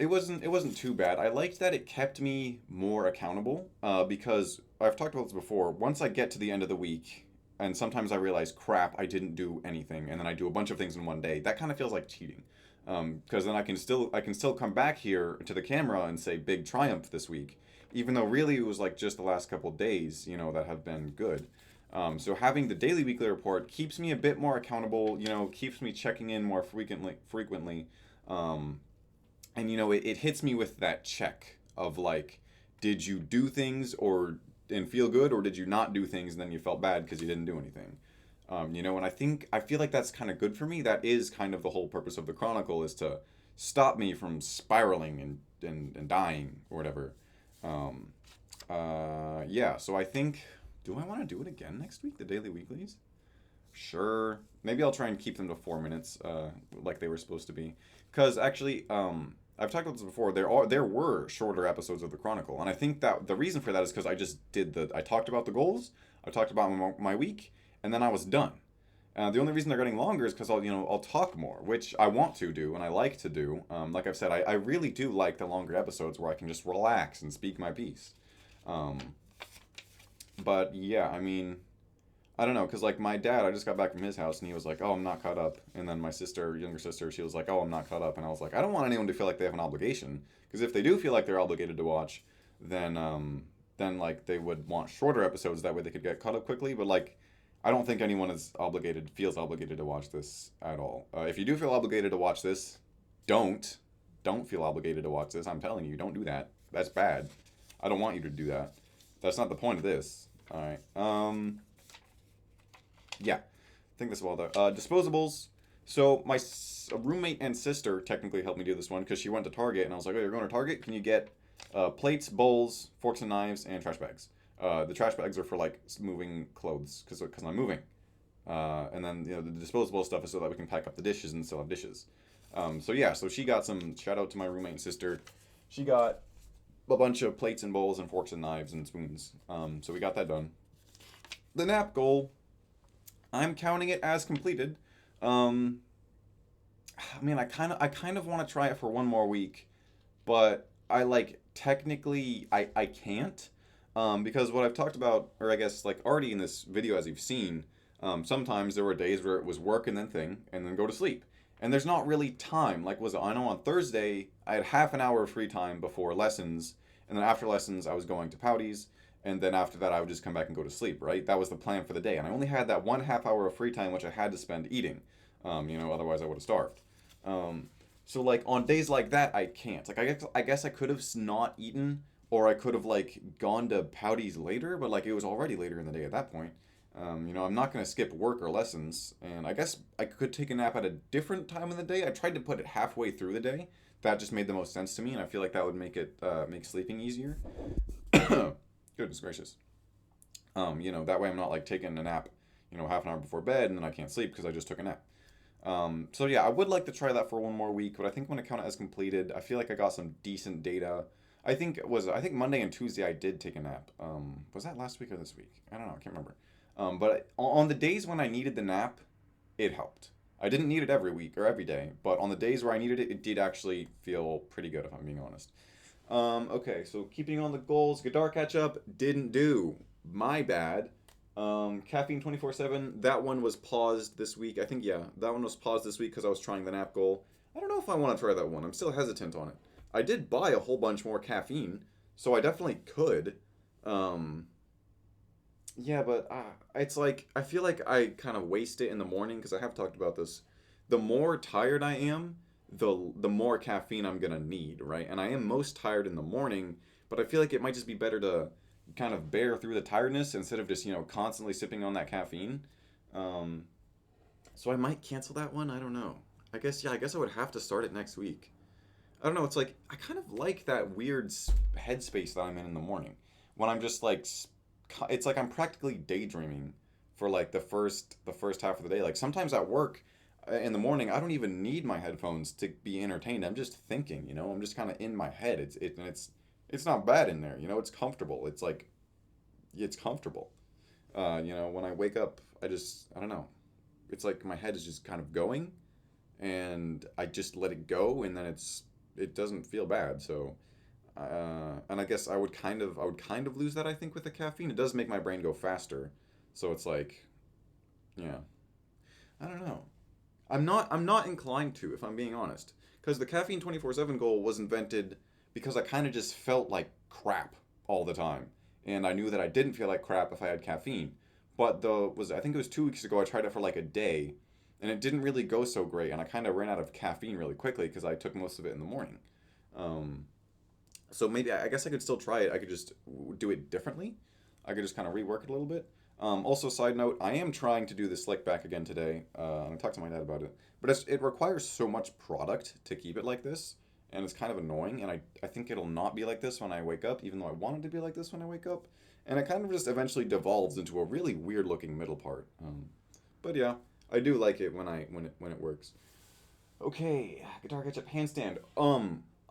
It wasn't too bad. I liked that it kept me more accountable because I've talked about this before. Once I get to the end of the week, and sometimes I realize, crap, I didn't do anything, and then I do a bunch of things in one day. That kind of feels like cheating, because then I can still come back here to the camera and say big triumph this week, even though really it was like just the last couple days, that have been good. So having the daily weekly report keeps me a bit more accountable. Keeps me checking in more frequently. and it hits me with that check of like, did you do things or and feel good, or did you not do things and then you felt bad because you didn't do anything? And I feel like that's kind of good for me. That is kind of the whole purpose of the Chronicle, is to stop me from spiraling and dying or whatever. Um, yeah, so I think, do I want to do it again next week, the daily weeklies? Sure. Maybe I'll try and keep them to 4 minutes, like they were supposed to be. Because actually, I've talked about this before. There were shorter episodes of the Chronicle, and I think that the reason for that is because I talked about the goals, I talked about my week, and then I was done. The only reason they're getting longer is because I'll talk more, which I want to do and I like to do. Like I've said, I really do like the longer episodes where I can just relax and speak my piece. Um, but yeah, I mean, I don't know, cause like my dad, I just got back from his house and he was like, "Oh, I'm not caught up," and then my sister, younger sister, she was like, "Oh, I'm not caught up," and I was like, I don't want anyone to feel like they have an obligation, because if they do feel like they're obligated to watch, then like they would want shorter episodes, that way they could get caught up quickly. But like, I don't think anyone feels obligated to watch this at all. If you do feel obligated to watch this, don't don't feel obligated to watch this. I'm telling you, don't do that. That's bad. I don't want you to do that. That's not the point of this. All right. Yeah, I think that's well done. Disposables. So my roommate and sister technically helped me do this one because she went to Target and I was like, "Oh, you're going to Target? Can you get plates, bowls, forks and knives, and trash bags?" The trash bags are for like moving clothes because I'm moving. And then the disposable stuff is so that we can pack up the dishes and still have dishes. So yeah, so she got some. Shout out to my roommate and sister. She got a bunch of plates and bowls and forks and knives and spoons. So we got that done. The nap goal, I'm counting it as completed. Um, I mean, I kind of want to try it for one more week, but I like technically I can't, because what I've talked about, or I guess like already in this video as you've seen, sometimes there were days where it was work and then thing and then go to sleep, and there's not really time. Like, was it, I know on Thursday I had half an hour of free time before lessons, and then after lessons I was going to Pouties, and then after that I would just come back and go to sleep. Right, that was the plan for the day, and I only had that 1/2 hour of free time which I had to spend eating. Otherwise I would have starved. Um, so like on days like that, I can't. Like I guess I could have not eaten, or I could have like gone to Pouties later, but like it was already later in the day at that point. I'm not gonna skip work or lessons, and I guess I could take a nap at a different time in the day. I tried to put it halfway through the day. That just made the most sense to me, and I feel like that would make sleeping easier. Goodness gracious. That way I'm not like taking a nap, half an hour before bed, and then I can't sleep because I just took a nap. So yeah, I would like to try that for one more week, but I think I'm gonna count it as completed. I feel like I got some decent data. I think Monday and Tuesday I did take a nap. Was that last week or this week? I don't know. I can't remember. But on the days when I needed the nap, it helped. I didn't need it every week or every day, but on the days where I needed it, it did actually feel pretty good if I'm being honest. Okay, so keeping on the goals, Godard catch up didn't do. My bad. Caffeine 24/7. That one was paused this week. I think, yeah, that one was paused this week because I was trying the nap goal. I don't know if I want to try that one. I'm still hesitant on it. I did buy a whole bunch more caffeine, so I definitely could. Um, yeah, but it's like I feel like I kind of waste it in the morning because I have talked about this. The more tired I am, the more caffeine I'm gonna need, right? And I am most tired in the morning, but I feel like it might just be better to kind of bear through the tiredness instead of just constantly sipping on that caffeine. Um, so I might cancel that one. I don't know. I guess, yeah. I guess I would have to start it next week. I don't know. It's like I kind of like that weird headspace that I'm in the morning when I'm just like it's like I'm practically daydreaming for like the first half of the day. Like sometimes at work in the morning, I don't even need my headphones to be entertained. I'm just thinking. I'm just kind of in my head. It's not bad in there. It's comfortable. It's comfortable. When I wake up, I don't know. It's like my head is just kind of going, and I just let it go, and then it doesn't feel bad. So, and I guess I would kind of lose that. I think with the caffeine, it does make my brain go faster. So it's like, yeah, I don't know. I'm not inclined to, if I'm being honest, because the caffeine 24/7 goal was invented because I kind of just felt like crap all the time, and I knew that I didn't feel like crap if I had caffeine. But I think it was 2 weeks ago I tried it for like a day, and it didn't really go so great, and I kind of ran out of caffeine really quickly because I took most of it in the morning. Um, so maybe I guess I could still try it. I could just do it differently. I could just kind of rework it a little bit. Also, side note, I am trying to do the slick back again today. I talked to my dad about it, but it requires so much product to keep it like this, and it's kind of annoying. And I think it'll not be like this when I wake up, even though I want it to be like this when I wake up. And it kind of just eventually devolves into a really weird looking middle part. But yeah, I do like it when it works. Okay, guitar ketchup handstand.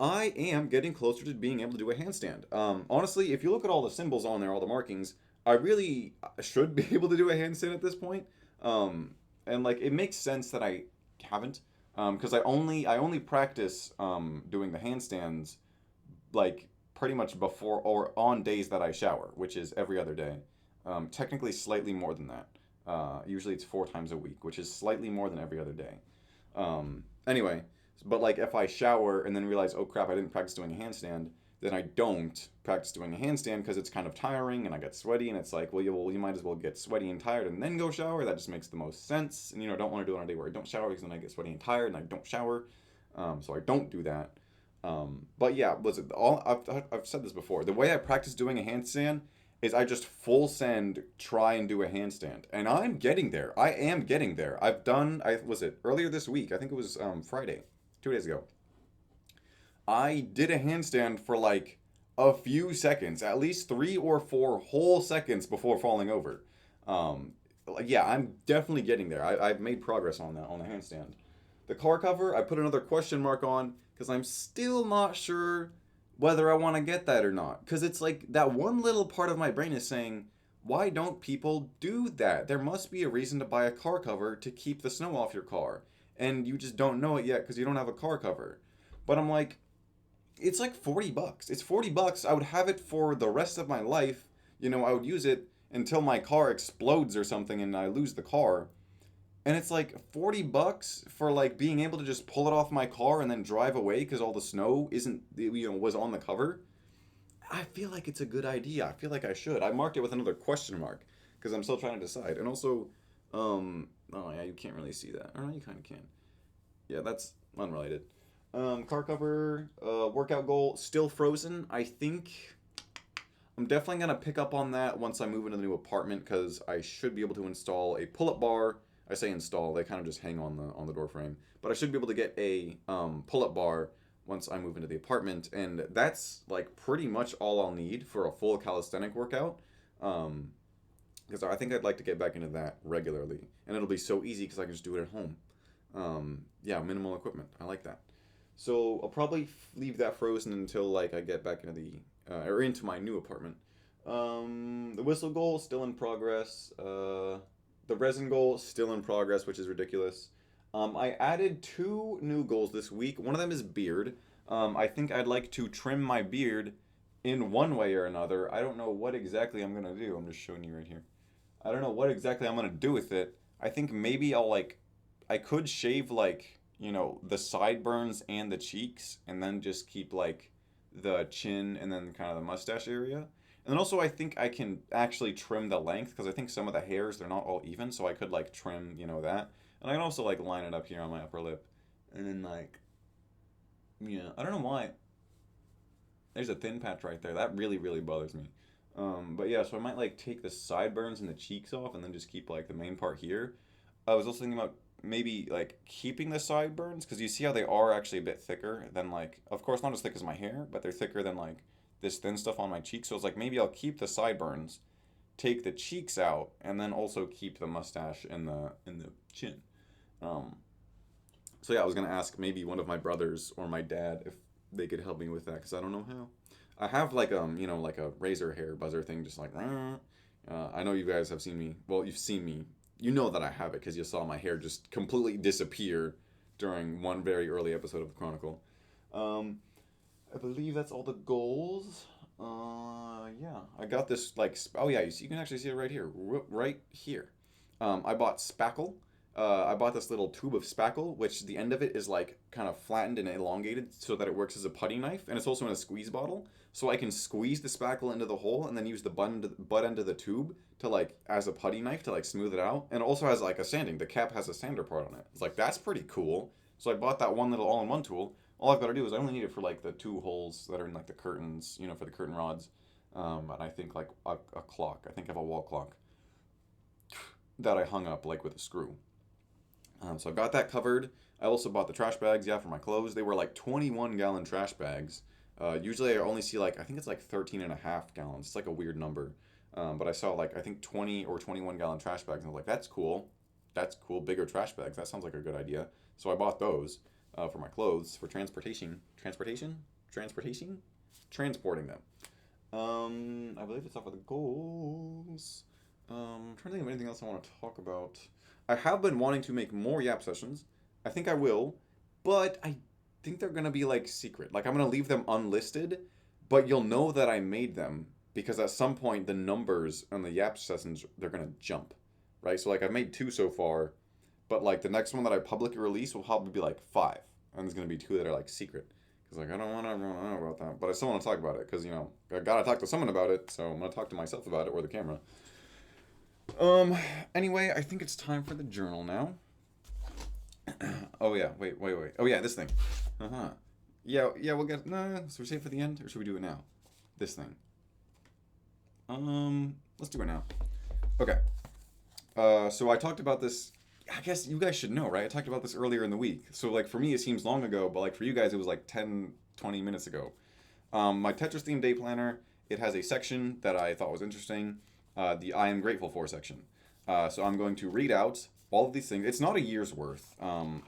I am getting closer to being able to do a handstand. Honestly, if you look at all the symbols on there, all the markings, I really should be able to do a handstand at this point. And like it makes sense that I haven't, because I only practice doing the handstands like pretty much before or on days that I shower, which is every other day. Technically, slightly more than that. Usually, it's 4 times a week, which is slightly more than every other day. Anyway, but like if I shower and then realize, oh crap, I didn't practice doing a handstand, then I don't practice doing a handstand because it's kind of tiring and I get sweaty and it's like, well, you might as well get sweaty and tired and then go shower. That just makes the most sense. And don't want to do it on a day where I don't shower because then I get sweaty and tired and I don't shower. So I don't do that. But yeah, was it all? I've said this before. The way I practice doing a handstand is I just full send try and do a handstand, and I'm getting there. I am getting there. I've done. I was it earlier this week. I think it was Friday, 2 days ago. I did a handstand for like a few seconds, at least 3 or 4 whole seconds before falling over. Um, yeah, I'm definitely getting there. I've made progress on that on the handstand. The car cover, I put another question mark on because I'm still not sure whether I want to get that or not. Because it's like that one little part of my brain is saying, why don't people do that? There must be a reason to buy a car cover to keep the snow off your car. And you just don't know it yet because you don't have a car cover. But I'm like, it's like $40. It's $40. I would have it for the rest of my life. I would use it until my car explodes or something and I lose the car. And it's like $40 for like being able to just pull it off my car and then drive away because all the snow isn't was on the cover. I feel like it's a good idea. I feel like I should. I marked it with another question mark because I'm still trying to decide. And also, oh yeah, you can't really see that. Or no, you kind of can. Yeah, that's unrelated. Car cover, workout goal, still frozen. I think I'm definitely gonna pick up on that once I move into the new apartment because I should be able to install a pull-up bar. I say install; they kind of just hang on the door frame. But I should be able to get a pull-up bar once I move into the apartment, and that's like pretty much all I'll need for a full calisthenic workout. Um, because I think I'd like to get back into that regularly, and it'll be so easy because I can just do it at home. Yeah, minimal equipment. I like that. So I'll probably leave that frozen until like I get back into the or into my new apartment. The whistle goal still in progress. The resin goal still in progress, which is ridiculous. I added 2 new goals this week. One of them is beard. I think I'd like to trim my beard in one way or another. I don't know what exactly I'm gonna do. I'm just showing you right here. I don't know what exactly I'm gonna do with it. I think maybe I could shave like the sideburns and the cheeks, and then just keep like the chin and then kind of the mustache area. And then also I think I can actually trim the length because I think some of the hairs they're not all even, so I could like trim that, and I can also like line it up here on my upper lip, and then like yeah, I don't know why there's a thin patch right there that really bothers me. But yeah, so I might like take the sideburns and the cheeks off and then just keep like the main part here. I was also thinking about maybe like keeping the sideburns because you see how they are actually a bit thicker than like, of course, not as thick as my hair, but they're thicker than like this thin stuff on my cheeks. So it's like maybe I'll keep the sideburns, take the cheeks out, and then also keep the mustache and the chin. Um, so yeah, I was gonna ask maybe one of my brothers or my dad if they could help me with that because I don't know how. I have like like a razor hair buzzer thing, just like. I know you guys have seen me. Well, you've seen me. You know that I have it because you saw my hair just completely disappear during one very early episode of the Chronicle. Um, I believe that's all the goals. Yeah, I got this like. Oh yeah, you can actually see it right here, right here. I bought spackle. I bought this little tube of spackle, which the end of it is like kind of flattened and elongated so that it works as a putty knife, and it's also in a squeeze bottle. So I can squeeze the spackle into the hole and then use the butt end of the tube to like as a putty knife to like smooth it out. And it also has like a sanding. The cap has a sander part on it. It's like that's pretty cool. So I bought that one little all-in-one tool. all I've got to do is I only need it for like the two holes that are in like the curtains, you know, for the curtain rods. And I think like a clock. I think I have a wall clock that I hung up like with a screw. So I've got that covered. I also bought the trash bags, yeah, for my clothes. They were like 21-gallon trash bags. Usually I only see like, I think it's like 13 and a half gallons. It's like a weird number. But I saw like, I think 20 or 21-gallon trash bags. And I was like, that's cool. That's cool. Bigger trash bags. That sounds like a good idea. So I bought those for my clothes for transportation. Transportation? Transportation? Transporting them. I believe it's off of the goals. I'm trying to think of anything else I want to talk about. I have been wanting to make more Yap sessions. I think I will, but I think they're gonna be like secret. Like I'm gonna leave them unlisted, but you'll know that I made them because at some point the numbers on the Yap sessions they're gonna jump, right? So like I've made two so far, but like the next one that I publicly release will probably be like five, and there's gonna be two that are like secret. Because like I don't want everyone to know about that, but I still want to talk about it because you know I gotta talk to someone about it, so I'm gonna talk to myself about it or the camera. Um. Anyway, I think it's time for the journal now. Oh yeah. Wait. Oh yeah, this thing. Uh huh. Yeah. Yeah. We'll get. No. Should we save it for the end, or should we do it now? This thing. Let's do it now. Okay. So I talked about this. I guess you guys should know, right? I talked about this earlier in the week. So like for me, it seems long ago, but like for you guys, it was like 10, 20 minutes ago. My Tetris theme day planner. It has a section that I thought was interesting. The I am grateful for section. So I'm going to read out all of these things. It's not a year's worth.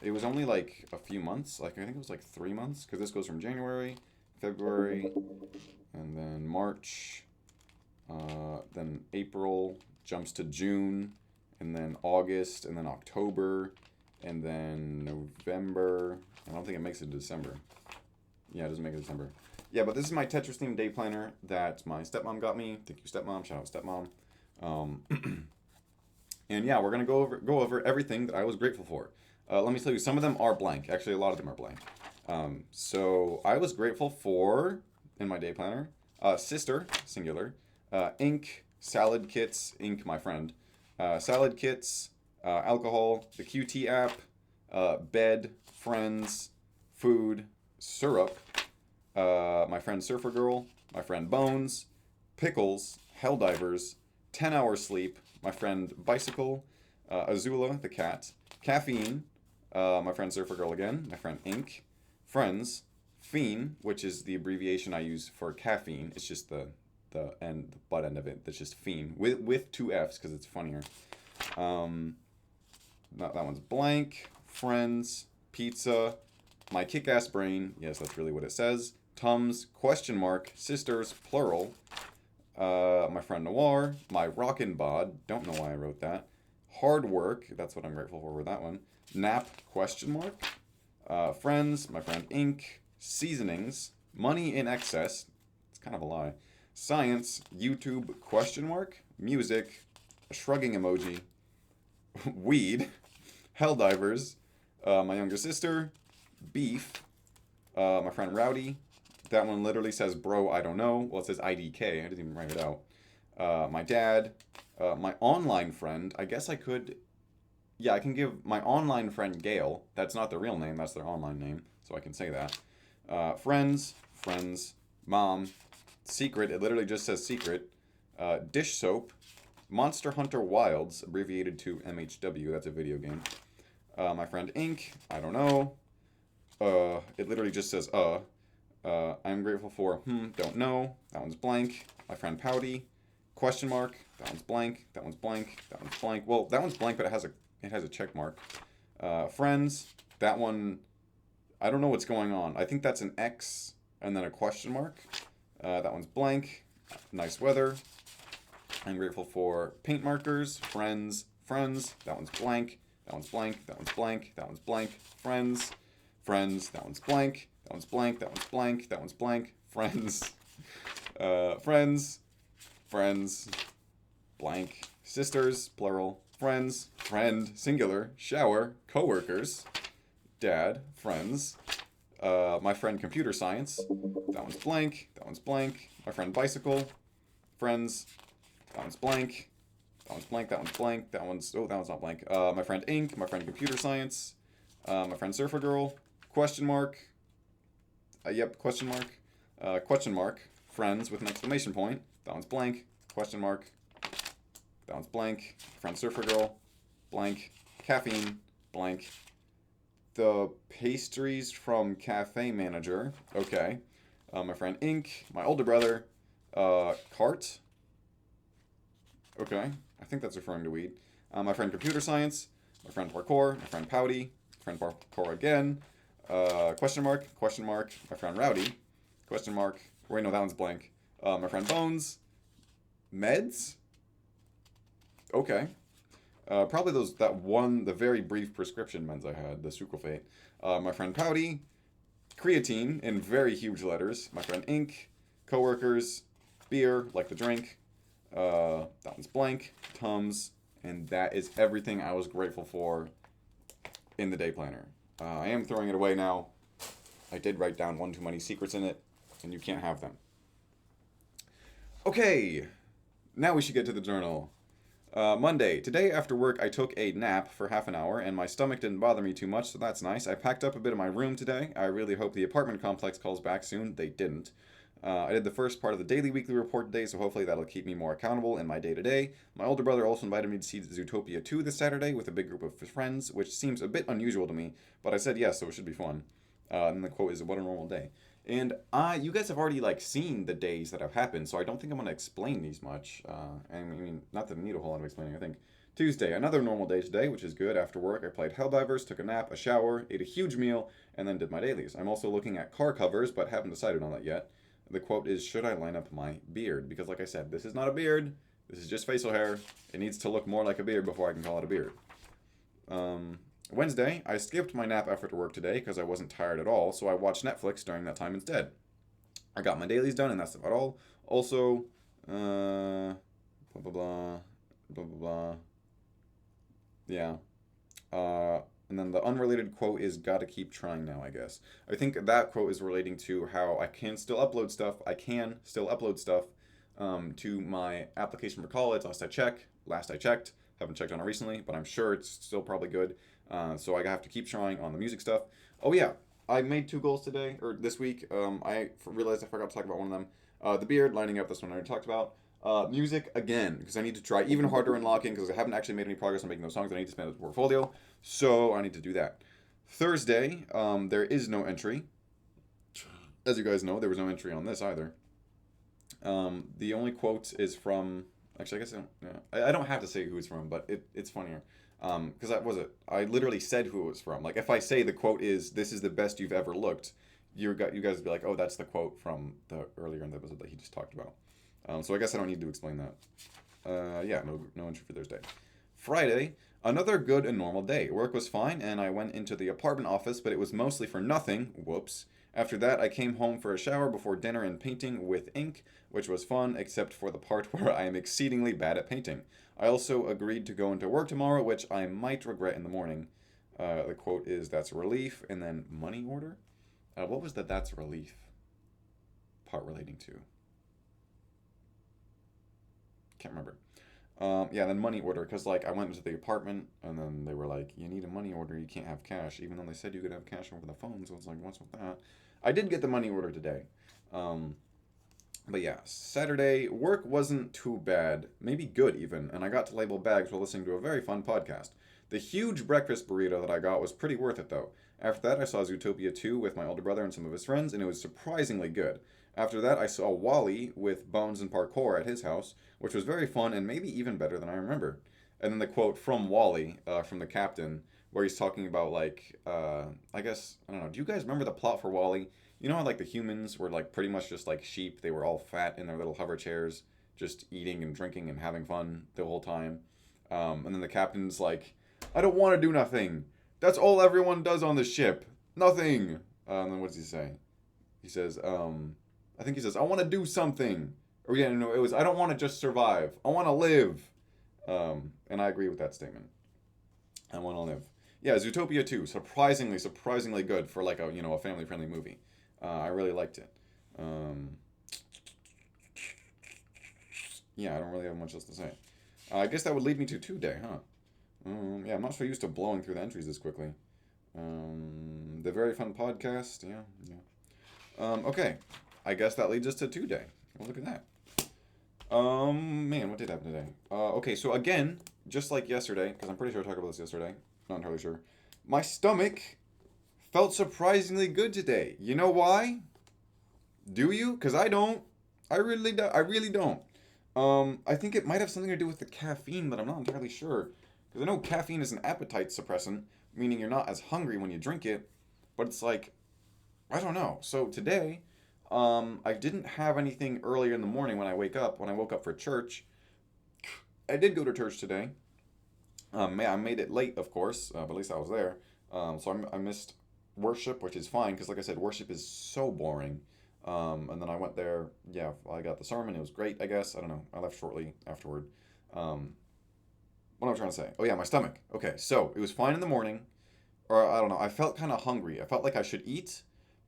It was only like a few months. Like I think it was like 3 months because this goes from January, February, and then March, then April jumps to June, and then August, and then October, and then November. I don't think it makes it to December. Yeah, it doesn't make it December. Yeah, but this is my Tetris themed day planner that my stepmom got me. Thank you, stepmom. Shout out, stepmom. And yeah, we're gonna go over everything that I was grateful for. Let me tell you, some of them are blank. Actually, a lot of them are blank. So I was grateful for in my day planner, sister singular, ink, salad kits, ink my friend, salad kits, alcohol, the QT app, bed, friends, food, syrup, my friend Surfer Girl, my friend Bones, pickles, Helldivers, 10 hours sleep, my friend Bicycle, Azula, the cat, caffeine, my friend Surfer Girl again, my friend Ink, friends, Fiend, which is the abbreviation I use for caffeine. It's just the butt end of it. That's just Fiend with two F's because it's funnier. That one's blank. Friends, pizza, my kick-ass brain. Yes, that's really what it says. Tums, question mark, sisters, plural. My friend Noir, my rockin' bod. Don't know why I wrote that. Hard work. That's what I'm grateful for with that one. Nap, question mark. Friends, my friend Ink. Seasonings, money in excess. It's kind of a lie. Science, YouTube, question mark. Music, a shrugging emoji. Weed, Helldivers, my younger sister, beef, my friend Rowdy. That one literally says bro, I don't know. Well, it says IDK. I didn't even write it out. My dad, my online friend. I guess I could. Yeah, I can give my online friend Gail. That's not their real name. That's their online name. So I can say that. Friends, mom, secret. It literally just says secret. Dish soap, Monster Hunter Wilds, abbreviated to MHW. That's a video game. My friend Ink. I don't know. It literally just says I'm grateful for don't know. That one's blank. My friend Pouty. Question mark. That one's blank. That one's blank. That one's blank. Well, that one's blank, but it has a check mark. Friends. That one. I don't know what's going on. I think that's an X and then a question mark. That one's blank. Nice weather. I'm grateful for paint markers. Friends. That one's blank. That one's blank. That one's blank. That one's blank. Friends. That one's blank. That one's blank. That one's blank. That one's blank. Friends. Friends. Blank. Sisters, plural. Friends. Friend, singular. Shower. Coworkers. Dad. Friends. My friend computer science. That one's blank. That one's blank. My friend bicycle. Friends. That one's blank. That one's blank. That one's blank. That one's not blank. My friend ink. My friend computer science. My friend surfer girl. Question mark. Yep, question mark. Question mark. Friends with an exclamation point. That one's blank. Question mark. That one's blank. Friend Surfer Girl. Blank. Caffeine. Blank. The pastries from Cafe Manager. Okay. My friend Ink. My older brother. Cart. Okay. I think that's referring to weed. My friend Computer Science. My friend Parkour. My friend Pouty. My friend Parkour again. Question mark. Question mark. My friend Rowdy. Question mark. Wait, no, that one's blank. My friend Bones. Meds? Okay. Probably the very brief prescription meds I had, the Sucralfate. My friend Pouty. Creatine in very huge letters. My friend Ink. Coworkers. Beer, like the drink. That one's blank. Tums. And that is everything I was grateful for in the day planner. I am throwing it away now. I did write down one too many secrets in it, and you can't have them. Okay, now we should get to the journal. Monday. Today after work, I took a nap for half an hour, and my stomach didn't bother me too much, so that's nice. I packed up a bit of my room today. I really hope the apartment complex calls back soon. They didn't. I did the first part of the daily weekly report today, so hopefully that'll keep me more accountable in my day-to-day. My older brother also invited me to see Zootopia 2 this Saturday with a big group of friends, which seems a bit unusual to me, but I said yes, so it should be fun. And the quote is, "What a normal day." And you guys have already seen the days that have happened, so I don't think I'm gonna explain these much. I mean, not that I need a whole lot of explaining. I think Tuesday, another normal day today, which is good. After work, I played Helldivers, took a nap, a shower, ate a huge meal, and then did my dailies. I'm also looking at car covers, but haven't decided on that yet. The quote is, "Should I line up my beard?" Because, like I said, this is not a beard. This is just facial hair. It needs to look more like a beard before I can call it a beard. Wednesday, I skipped my nap after work today because I wasn't tired at all, so I watched Netflix during that time instead. I got my dailies done, and that's about all. Also, blah, blah, blah, blah, blah, blah. Yeah. And then the unrelated quote is "Gotta keep trying now," I guess. I think that quote is relating to how I can still upload stuff. I can still upload stuff to my application for college. Last I checked. Haven't checked on it recently, but I'm sure it's still probably good. So I have to keep trying on the music stuff. Oh yeah, I made two goals today or this week. I realized I forgot to talk about one of them. The beard, lining up. This one I already talked about. Music again because I need to try even harder in locking because I haven't actually made any progress on making those songs. I need to spend a portfolio, so I need to do that. Thursday, there is no entry. As you guys know, there was no entry on this either. The only quote is from. Actually, I guess I don't have to say who it's from, but it's funnier. Because I literally said who it was from. Like if I say the quote is "This is the best you've ever looked," you guys would be like, "Oh, that's the quote from the earlier in the episode that he just talked about." So I guess I don't need to explain that. Yeah, no entry for Thursday. Friday, another good and normal day. Work was fine, and I went into the apartment office, but it was mostly for nothing. Whoops. After that, I came home for a shower before dinner and painting with ink, which was fun, except for the part where I am exceedingly bad at painting. I also agreed to go into work tomorrow, which I might regret in the morning. The quote is, "That's relief," and then money order? What was the "that's relief" part relating to? Can't remember. Yeah, then money order, because I went into the apartment and then they were like, "You need a money order, you can't have cash," even though they said you could have cash over the phone, so it's like, what's with that? I did get the money order today. Um, but yeah, Saturday, work wasn't too bad, maybe good even, and I got to label bags while listening to a very fun podcast. The huge breakfast burrito that I got was pretty worth it though. After that, I saw Zootopia 2 with my older brother and some of his friends, and it was surprisingly good. After that, I saw Wally with Bones and Parkour at his house, which was very fun and maybe even better than I remember. And then the quote from Wally, from the captain, where he's talking about I guess I don't know. Do you guys remember the plot for Wally? You know how the humans were pretty much just like sheep. They were all fat in their little hover chairs, just eating and drinking and having fun the whole time. And then the captain's like, "I don't want to do nothing. That's all everyone does on the ship. Nothing." And then what does he say? He says, I think he says, "I want to do something." Or yeah, no, it was, "I don't want to just survive. I want to live." And I agree with that statement. I want to live. Yeah, Zootopia 2, surprisingly good for a family-friendly movie. I really liked it. Um, yeah, I don't really have much else to say. I guess that would lead me to Tuesday, huh? Yeah, I'm not so used to blowing through the entries this quickly. The very fun podcast, yeah, yeah. Okay. I guess that leads us to today. Well, look at that. Man, what did happen today? Okay, so again, just like yesterday, because I'm pretty sure I talked about this yesterday. Not entirely sure. My stomach felt surprisingly good today. You know why? Do you? Because I don't. I really do. I really don't. I think it might have something to do with the caffeine, but I'm not entirely sure. Because I know caffeine is an appetite suppressant, meaning you're not as hungry when you drink it. But it's like, I don't know. So today, I didn't have anything earlier in the morning when I wake up. When I woke up for church, I did go to church today. I made it late, of course, but at least I was there. So I missed worship, which is fine because, like I said, worship is so boring. And then I went there. Yeah, I got the sermon. It was great, I guess. I don't know. I left shortly afterward. Um, what am I trying to say? Oh, yeah, my stomach. Okay, so it was fine in the morning. Or I don't know. I felt kind of hungry. I felt like I should eat,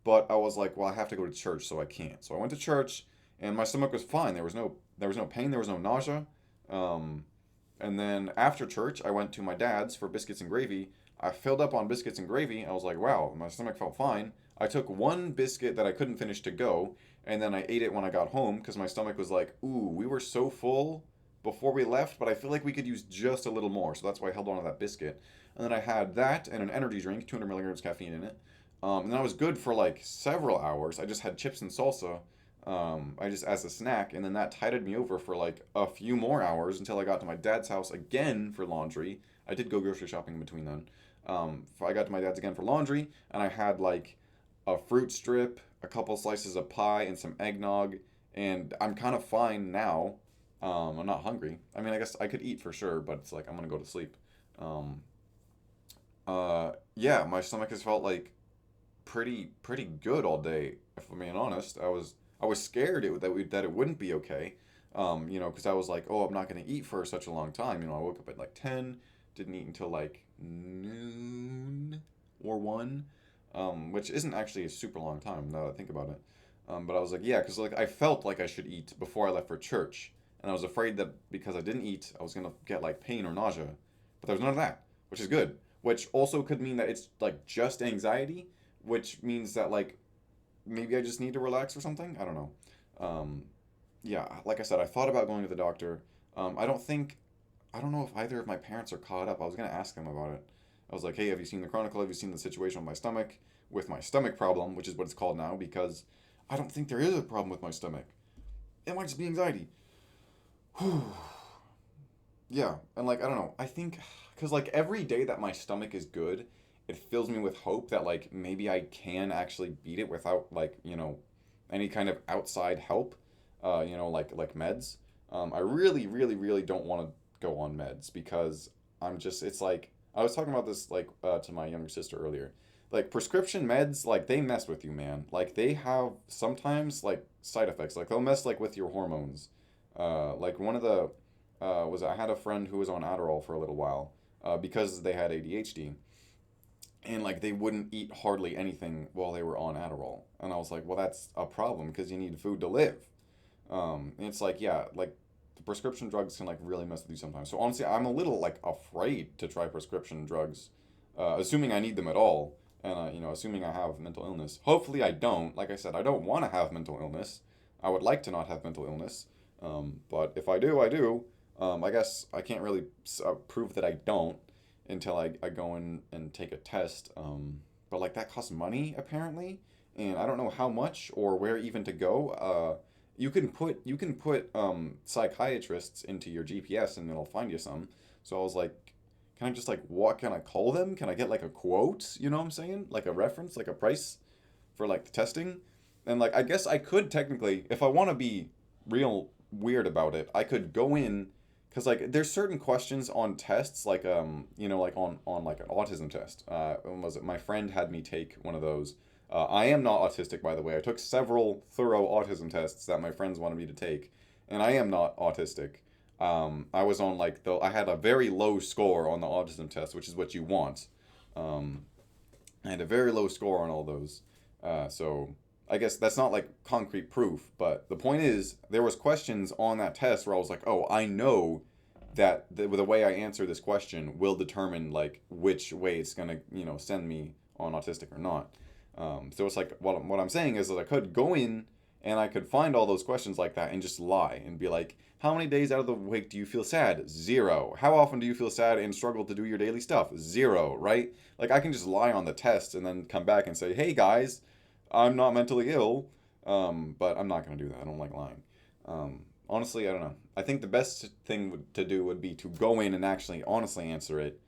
but I was like, well, I have to go to church, so I can't. So I went to church, and my stomach was fine. There was no pain. There was no nausea. Um, and then after church, I went to my dad's for biscuits and gravy. I filled up on biscuits and gravy. I was like, wow, my stomach felt fine. I took one biscuit that I couldn't finish to go, and then I ate it when I got home because my stomach was like, ooh, we were so full before we left, but I feel like we could use just a little more. So that's why I held on to that biscuit. And then I had that and an energy drink, 200 milligrams caffeine in it. And then I was good for like several hours. I just had chips and salsa, I just as a snack, and then that tided me over for like a few more hours until I got to my dad's house again for laundry. I did go grocery shopping in between then. I got to my dad's again for laundry, and I had like a fruit strip, a couple slices of pie, and some eggnog, and I'm kind of fine now. I'm not hungry. I mean, I guess I could eat for sure, but it's like I'm gonna go to sleep. Um, yeah, my stomach has felt like pretty good all day. If I'm being honest, I was scared that it wouldn't be okay. Because I was like, oh, I'm not gonna eat for such a long time. I woke up at like 10, didn't eat until like noon or 1, which isn't actually a super long time now that I think about it. But I was like, yeah, because like I felt like I should eat before I left for church, and I was afraid that because I didn't eat, I was gonna get like pain or nausea. But there was none of that, which is good. Which also could mean that it's like just anxiety, which means that like maybe I just need to relax or something. I don't know. Um, yeah, like I said, I thought about going to the doctor. I don't think, I don't know if either of my parents are caught up. I was gonna ask them about it. I was like, hey, have you seen the Chronicle? Have you seen the situation with my stomach problem, which is what it's called now, because I don't think there is a problem with my stomach. It might just be anxiety. Yeah, and like I don't know. I think because like every day that my stomach is good, it fills me with hope that like maybe I can actually beat it without like any kind of outside help. Like meds. I really, really, really don't want to go on meds because it's like I was talking about this like to my younger sister earlier. Like prescription meds, like they mess with you, man. Like they have sometimes like side effects. Like they'll mess like with your hormones. Like one of the was I had a friend who was on Adderall for a little while because they had ADHD, and like they wouldn't eat hardly anything while they were on Adderall, and I was like, well, that's a problem because you need food to live. And it's like, yeah, like the prescription drugs can like really mess with you sometimes. So honestly, I'm a little like afraid to try prescription drugs, assuming I need them at all, and assuming I have mental illness. Hopefully, I don't. Like I said, I don't want to have mental illness. I would like to not have mental illness, but if I do, I do. I guess I can't really prove that I don't until I go in and take a test. But like that costs money apparently, and I don't know how much or where even to go. You can put psychiatrists into your GPS and it'll find you some. So I was like, can I just like what can I call them? Can I get like a quote? You know what I'm saying? Like a reference, like a price for like the testing. And like I guess I could technically, if I want to be real weird about it, I could go in because like there's certain questions on tests like like on like an autism test. When was it? My friend had me take one of those. I am not autistic, by the way. I took several thorough autism tests that my friends wanted me to take, and I am not autistic. I was on like I had a very low score on the autism test, which is what you want. Um, I had a very low score on all those. So I guess that's not like concrete proof, but the point is there was questions on that test where I was like, oh, I know that the way I answer this question will determine like which way it's gonna send me on autistic or not. So it's like what I'm saying is that I could go in and I could find all those questions like that and just lie and be like, how many days out of the week do you feel sad? 0. How often do you feel sad and struggle to do your daily stuff? 0, right? Like I can just lie on the test and then come back and say, hey guys, I'm not mentally ill. But I'm not gonna do that. I don't like lying. Honestly, I don't know. I think the best thing to do would be to go in and actually honestly answer it,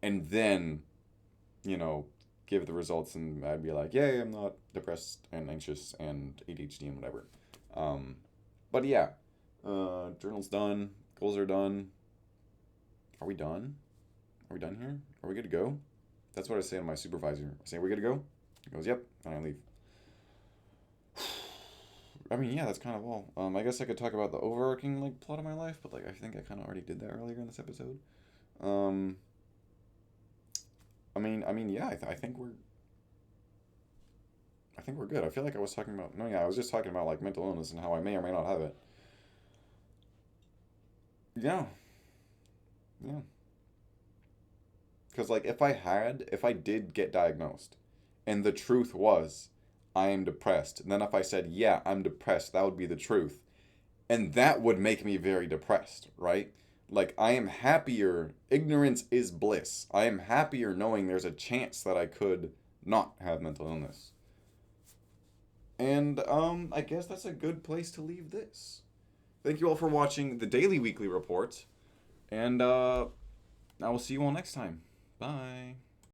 and then, you know, give the results, and I'd be like, yay, I'm not depressed and anxious and ADHD and whatever. Um, but yeah, journal's done. Goals are done. Are we done? Are we done here? Are we good to go? That's what I say to my supervisor. I say, are we good to go? He goes, yep, and I leave. I mean, yeah, that's kind of all. I guess I could talk about the overarching like plot of my life, but like I think I kind of already did that earlier in this episode. Um, yeah, I think we're good. I feel like I was talking about no, yeah, I was just talking about like mental illness and how I may or may not have it. Yeah, yeah. Because like if I did get diagnosed, and the truth was, I am depressed, and then if I said, yeah, I'm depressed, that would be the truth. And that would make me very depressed, right? Like, I am happier. Ignorance is bliss. I am happier knowing there's a chance that I could not have mental illness. And, I guess that's a good place to leave this. Thank you all for watching the Daily Weekly Report. And, I will see you all next time. Bye.